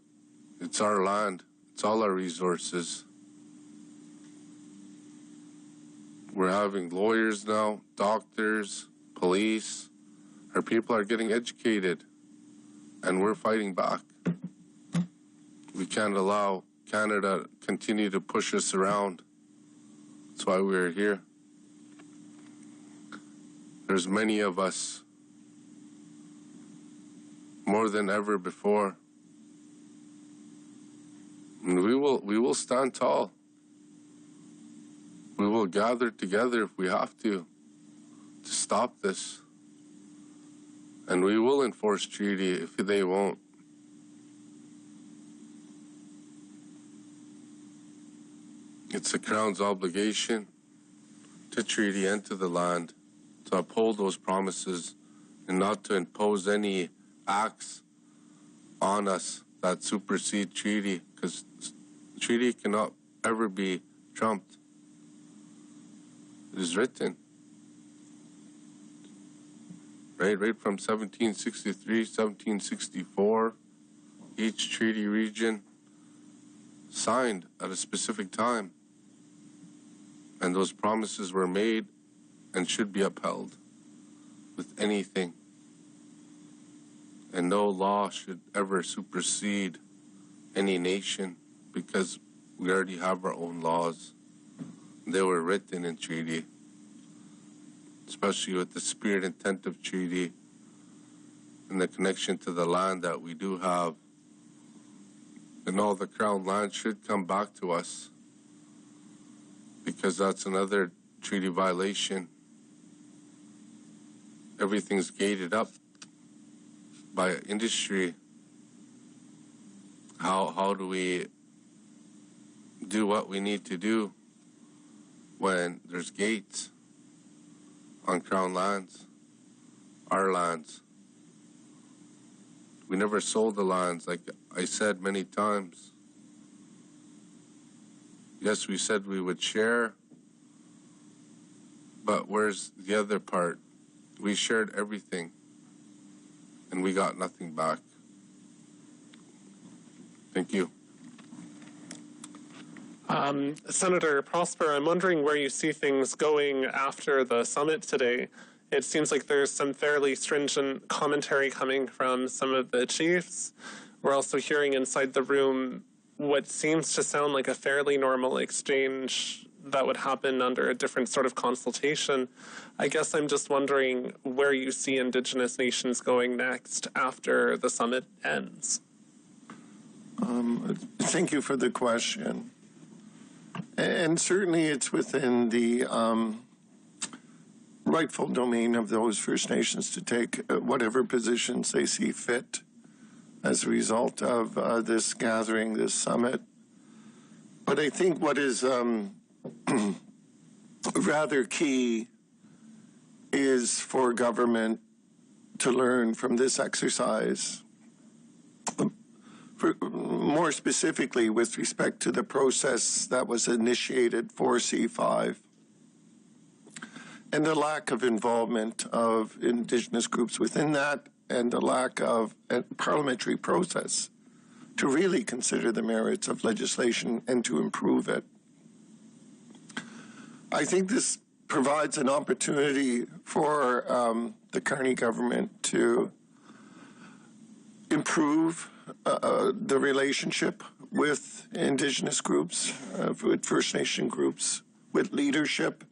It's our land. It's all our resources. We're having lawyers now, doctors, police. Our people are getting educated, and we're fighting back. We can't allow Canada to continue to push us around. That's why we're here. There's many of us, more than ever before. And we will stand tall. We will gather together if we have to stop this. And we will enforce treaty if they won't. It's the Crown's obligation to treaty and to the land to uphold those promises and not to impose any acts on us that supersede treaty, because treaty cannot ever be trumped. It is written. Right from 1763, 1764, each treaty region signed at a specific time. And those promises were made and should be upheld with anything. And no law should ever supersede any nation, because we already have our own laws. They were written in treaty, especially with the spirit intent of treaty and the connection to the land that we do have. And all the Crown land should come back to us, because that's another treaty violation. Everything's gated up by industry. How do we do what we need to do when there's gates on Crown lands, our lands? We never sold the lands, like I said many times. Yes, we said we would share, but where's the other part? We shared everything, and we got nothing back. Thank you. Senator Prosper, I'm wondering where you see things going after the summit today. It seems like there's some fairly stringent commentary coming from some of the chiefs. We're also hearing inside the room what seems to sound like a fairly normal exchange that would happen under a different sort of consultation. I guess I'm just wondering where you see Indigenous nations going next after the summit ends. Thank you for the question. And certainly it's within the rightful domain of those First Nations to take whatever positions they see fit as a result of this gathering, this summit. But I think what is rather key is for government to learn from this exercise, more specifically with respect to the process that was initiated for C-5 and the lack of involvement of Indigenous groups within that, and the lack of a parliamentary process to really consider the merits of legislation and to improve it. I think this provides an opportunity for the Carney government to improve the relationship with Indigenous groups, with First Nation groups, with leadership,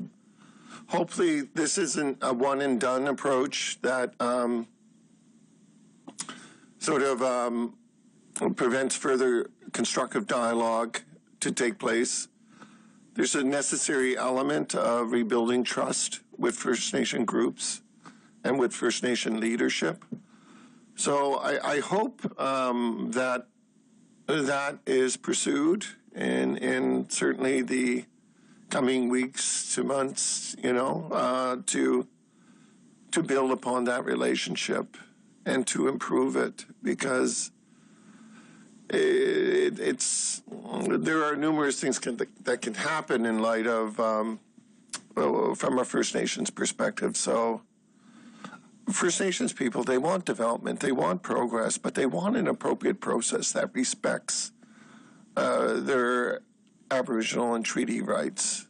hopefully this isn't a one and done approach that prevents further constructive dialogue to take place. There's a necessary element of rebuilding trust with First Nation groups and with First Nation leadership. So I hope that is pursued in certainly the coming weeks to months, to build upon that relationship and to improve it, because there are numerous things that can happen in light of from a First Nations perspective. So First Nations people, they want development, they want progress, but they want an appropriate process that respects their Aboriginal and treaty rights.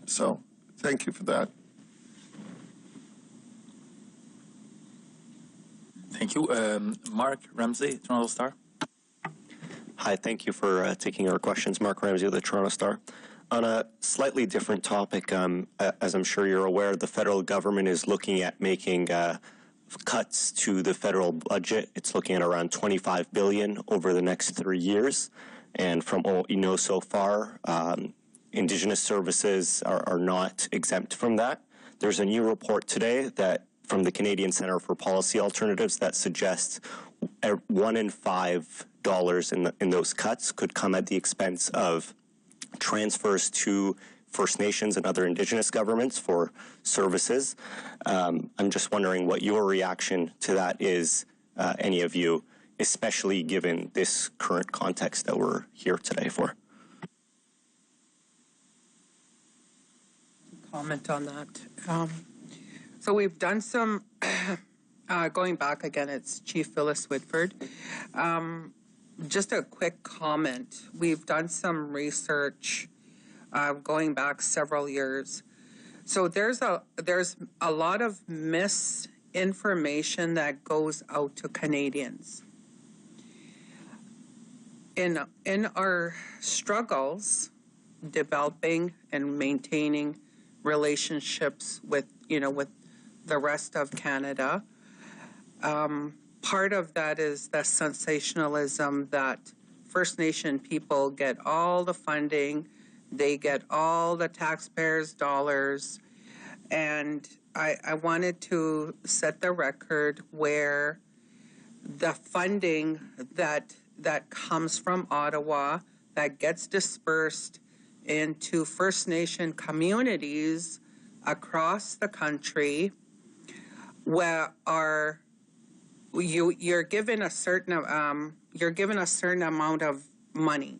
So thank you for that. Thank you. Mark Ramsey, Toronto Star. Hi, thank you for taking our questions. Mark Ramsey of the Toronto Star. On a slightly different topic, as I'm sure you're aware, the federal government is looking at making cuts to the federal budget. It's looking at around $25 billion over the next 3 years. And from what we know so far, Indigenous services are not exempt from that. There's a new report today that from the Canadian Centre for Policy Alternatives that suggests $1 in $5 in those cuts could come at the expense of transfers to First Nations and other Indigenous governments for services. I'm just wondering what your reaction to that is, any of you, especially given this current context that we're here today for. Comment on that. So we've done some, going back again, it's Chief Phyllis Whitford. Just a quick comment. We've done some research going back several years. So there's a lot of misinformation that goes out to Canadians. In our struggles developing and maintaining relationships with the rest of Canada, part of that is the sensationalism that First Nation people get all the funding, they get all the taxpayers' dollars, and I wanted to set the record where the funding that comes from Ottawa that gets dispersed into First Nation communities across the country, where you're given a certain amount of money.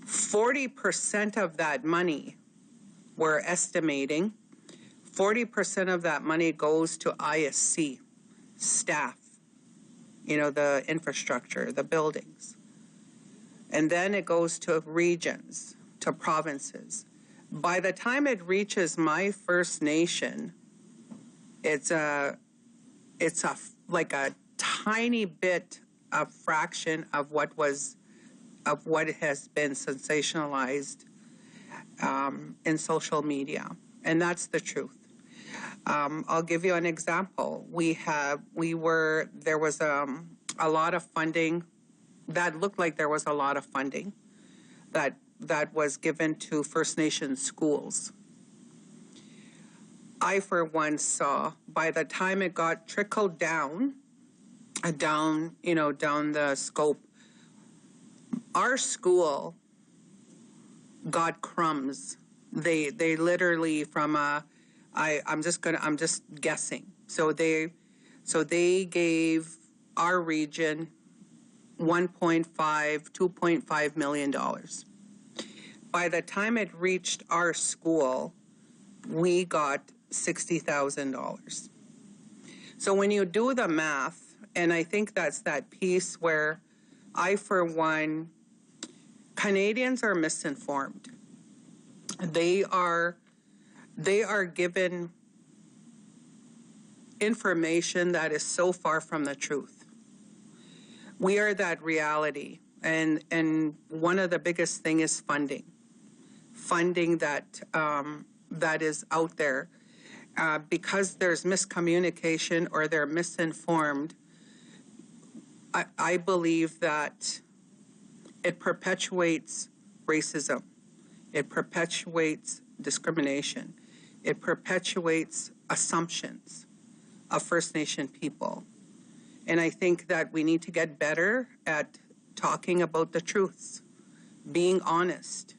40% of that money, we're estimating, 40% of that money goes to ISC staff, the infrastructure, the buildings. And then it goes to regions, to provinces. By the time it reaches my First Nation, it's like a tiny bit, a fraction of what has been sensationalized in social media, and that's the truth. I'll give you an example. There was a lot of funding that looked like there was a lot of funding that was given to First Nation schools. I, for one, saw by the time it got trickled down the scope, our school got crumbs. They literally I'm just guessing. So they gave our region $2.5 million. By the time it reached our school, we got $60,000. So when you do the math, and I think that's that piece where I, for one, Canadians are misinformed. They are given information that is so far from the truth. We are that reality, and one of the biggest thing is funding that that is out there. Because there's miscommunication or they're misinformed, I believe that it perpetuates racism. It perpetuates discrimination. It perpetuates assumptions of First Nation people. And I think that we need to get better at talking about the truths, being honest,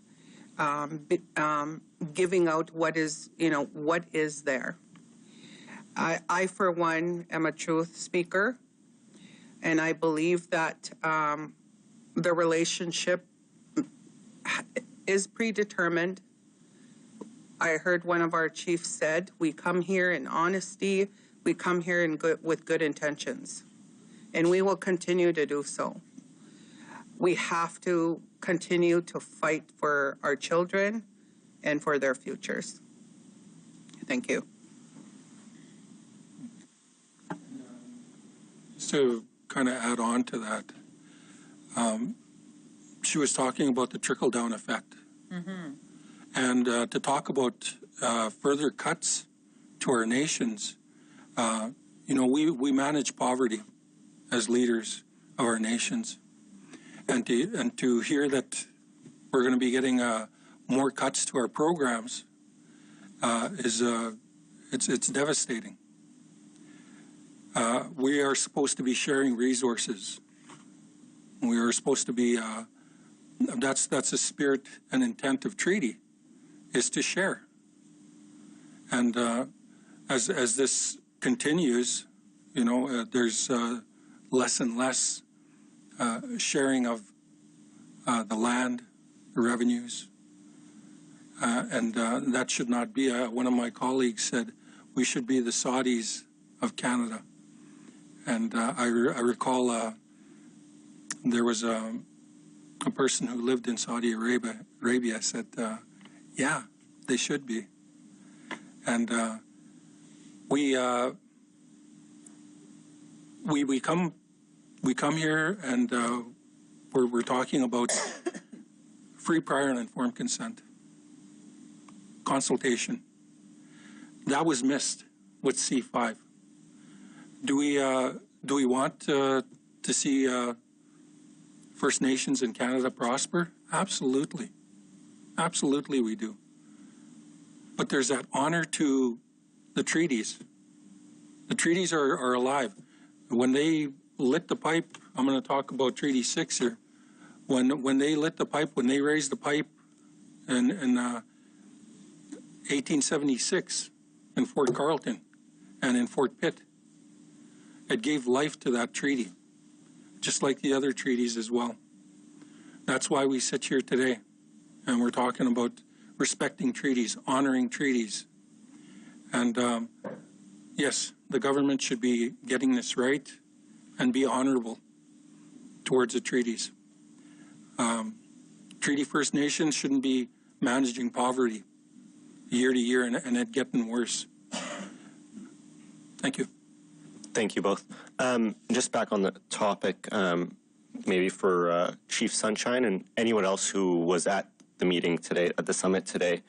giving out what is, what is there. I, for one, am a truth speaker, and I believe that the relationship is predetermined. I heard one of our chiefs said, we come here in honesty, we come here with good intentions, and we will continue to do so. We have to continue to fight for our children and for their futures. Thank you. Just to kind of add on to that, she was talking about the trickle-down effect. Mm-hmm. And to talk about further cuts to our nations, we manage poverty as leaders of our nations. And to hear that we're going to be getting more cuts to our programs it's devastating. We are supposed to be sharing resources. We are supposed to be. That's the spirit and intent of treaty, is to share. And as this continues, there's less and less sharing of the land, the revenues, and that should not be. One of my colleagues said we should be the Saudis of Canada, and I recall there was a person who lived in Saudi Arabia said, yeah, they should be. And we come here and we're talking about free, prior, and informed consent, consultation. That was missed with C-5. Do we want to see First Nations in Canada prosper? Absolutely. Absolutely we do. But there's that honor to the treaties. The treaties are alive. When they lit the pipe, I'm going to talk about Treaty 6 here. When they lit the pipe, when they raised the pipe in 1876 in Fort Carleton and in Fort Pitt, it gave life to that treaty, just like the other treaties as well. That's why we sit here today, and we're talking about respecting treaties, honoring treaties. And yes, the government should be getting this right and be honorable towards the treaties. Treaty First Nations shouldn't be managing poverty year to year and it getting worse. Thank you. Thank you both. Just back on the topic, maybe for Chief Sunshine and anyone else who was at the meeting today, at the summit today,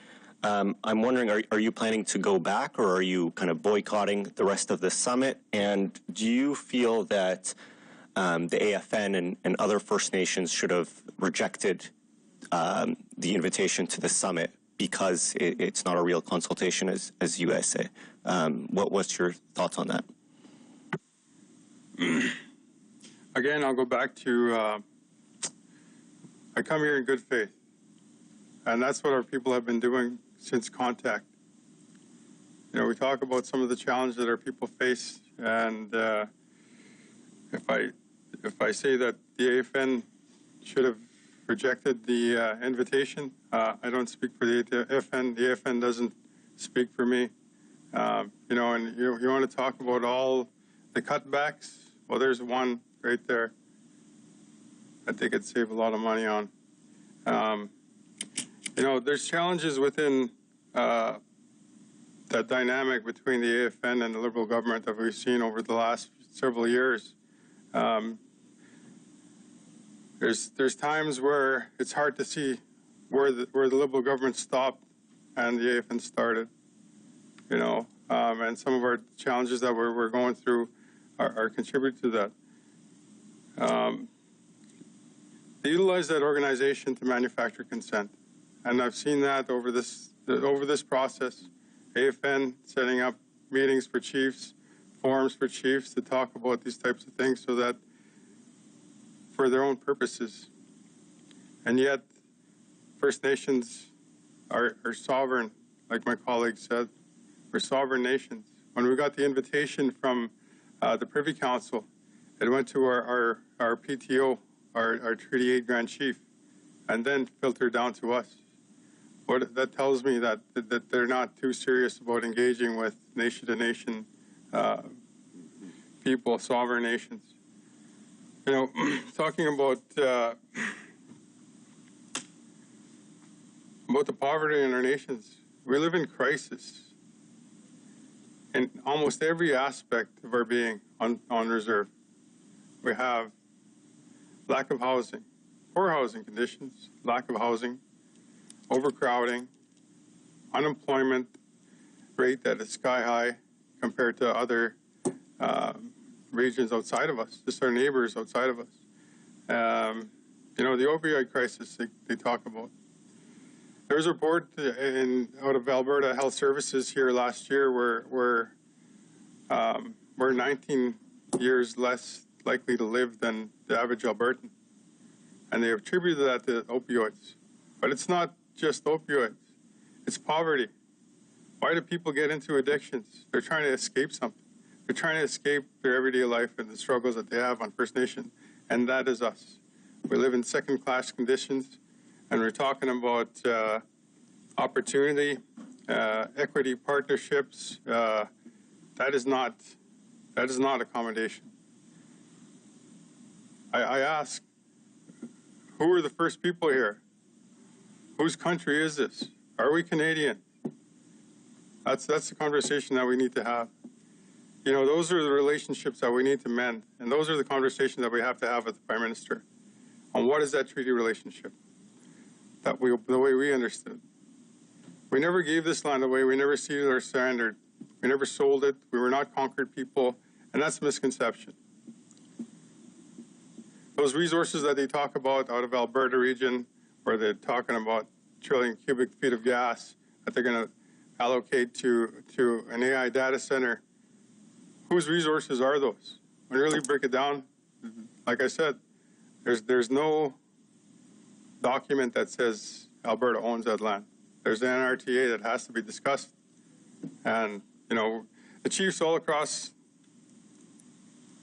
I'm wondering, are you planning to go back, or are you kind of boycotting the rest of the summit? And do you feel that the AFN and other First Nations should have rejected the invitation to the summit because it's not a real consultation, as you guys say? What's your thoughts on that? Again, I'll go back to I come here in good faith. And that's what our people have been doing since contact. We talk about some of the challenges that our people face, and if I say that the AFN should have rejected the invitation, I don't speak for the AFN. The AFN doesn't speak for me. And you want to talk about all the cutbacks? Well, there's one right there that they could save a lot of money on. There's challenges within that dynamic between the AFN and the Liberal government that we've seen over the last several years. There's times where it's hard to see where the Liberal government stopped and the AFN started, and some of our challenges that we're going through are contributing to that. They utilize that organization to manufacture consent, and I've seen that over this process. AFN setting up meetings for chiefs, forums for chiefs to talk about these types of things, so that for their own purposes. And yet, First Nations are sovereign, like my colleague said. We're sovereign nations. When we got the invitation from the Privy Council, it went to our PTO, our Treaty 8 Grand Chief, and then filtered down to us. That tells me that they're not too serious about engaging with nation-to-nation people, sovereign nations. Talking about the poverty in our nations, we live in crisis in almost every aspect of our being on reserve. We have lack of housing, poor housing conditions, lack of housing, overcrowding, unemployment rate that is sky high compared to other regions outside of us, just our neighbors outside of us. The opioid crisis they talk about. There was a report out of Alberta Health Services here last year where we're 19 years less likely to live than the average Albertan. And they attributed that to opioids. But it's not just opioids. It's poverty. Why do people get into addictions? They're trying to escape something. They're trying to escape their everyday life and the struggles that they have on First Nation. And that is us. We live in second-class conditions, and we're talking about opportunity, equity partnerships. That is not accommodation. I ask, who are the first people here? Whose country is this? Are we Canadian? That's the conversation that we need to have. Those are the relationships that we need to mend, and those are the conversations that we have to have with the Prime Minister on what is that treaty relationship the way we understood. We never gave this land away. We never ceded our standard. We never sold it. We were not conquered people, and that's a misconception. Those resources that they talk about out of Alberta region, where they're talking about trillion cubic feet of gas that they're going to allocate to an AI data center, whose resources are those? When you really break it down, like I said, there's no document that says Alberta owns that land. There's an NRTA that has to be discussed. And, the chiefs all across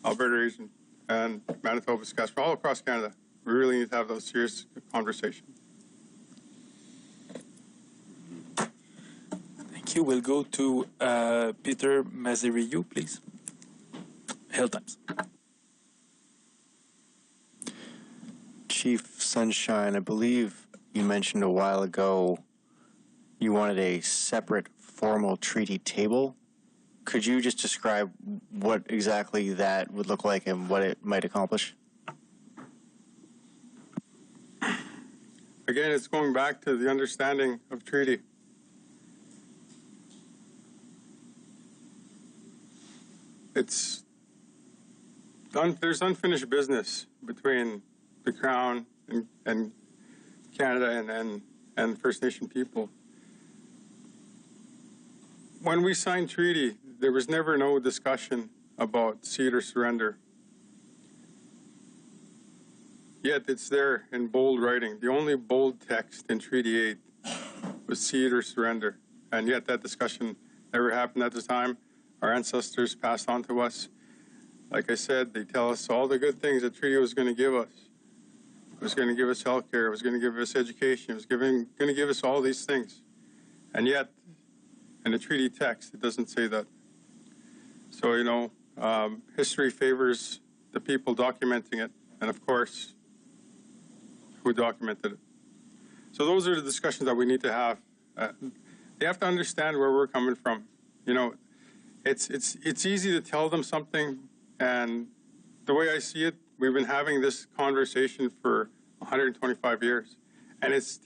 Alberta region and Manitoba, Saskatchewan, all across Canada, we really need to have those serious conversations. Thank you. We'll go to Peter Maziriou, please. Hill Times. Chief Sunshine, I believe you mentioned a while ago you wanted a separate formal treaty table. Could you just describe what exactly that would look like and what it might accomplish? Again, it's going back to the understanding of treaty. There's unfinished business between the Crown and Canada and First Nation people. When we signed treaty, there was never no discussion about cede or surrender. Yet it's there in bold writing. The only bold text in Treaty 8 was cede or surrender. And yet that discussion never happened at the time. Our ancestors passed on to us. Like I said, they tell us all the good things the treaty was going to give us. It was going to give us health care. It was going to give us education. It was going to give us all these things. And yet, in the treaty text, it doesn't say that. So, history favors the people documenting it. And of course, who documented it. So those are the discussions that we need to have. They have to understand where we're coming from. It's easy to tell them something, and the way I see it, we've been having this conversation for 125 years, and it's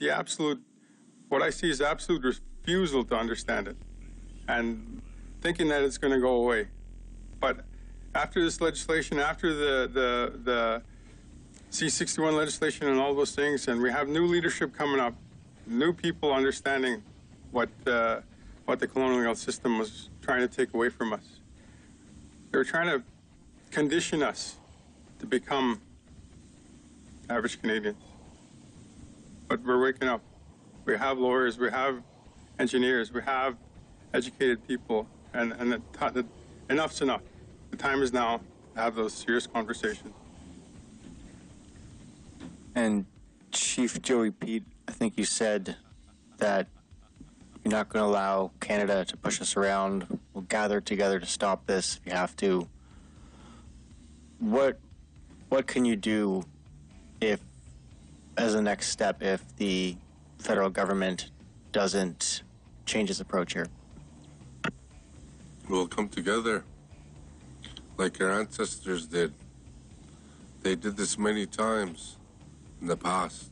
what I see is absolute refusal to understand it and thinking that it's going to go away. But after this legislation, after the C-61 legislation and all those things, and we have new leadership coming up, new people understanding what the colonial system was trying to take away from us. They were trying to condition us to become average Canadians. But we're waking up. We have lawyers, we have engineers, we have educated people, and enough's enough. The time is now to have those serious conversations. And Chief Joey Pete, I think you said that you're not going to allow Canada to push us around. We'll gather together to stop this if you have to. What can you do if, as a next step, if the federal government doesn't change its approach here? We'll come together like our ancestors did. They did this many times in the past,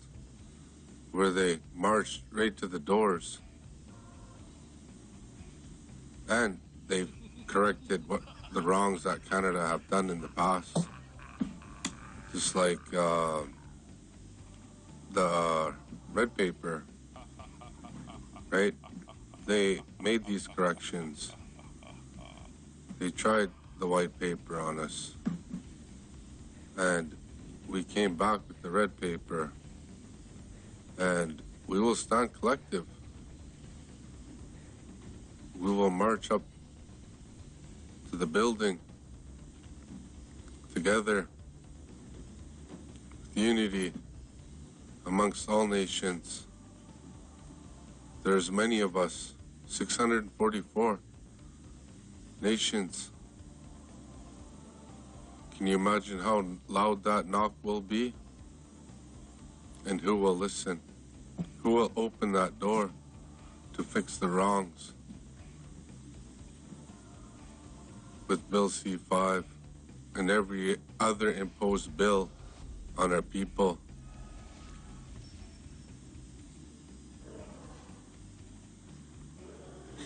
where they marched right to the doors and they've corrected the wrongs that Canada have done in the past. Just like the red paper, right? They made these corrections. They tried the white paper on us, and we came back with the red paper, and we will stand collective. We will march up to the building together with unity amongst all nations. There's many of us, 644 nations. Can you imagine how loud that knock will be? And who will listen? Who will open that door to fix the wrongs? With Bill C-5 and every other imposed bill on our people.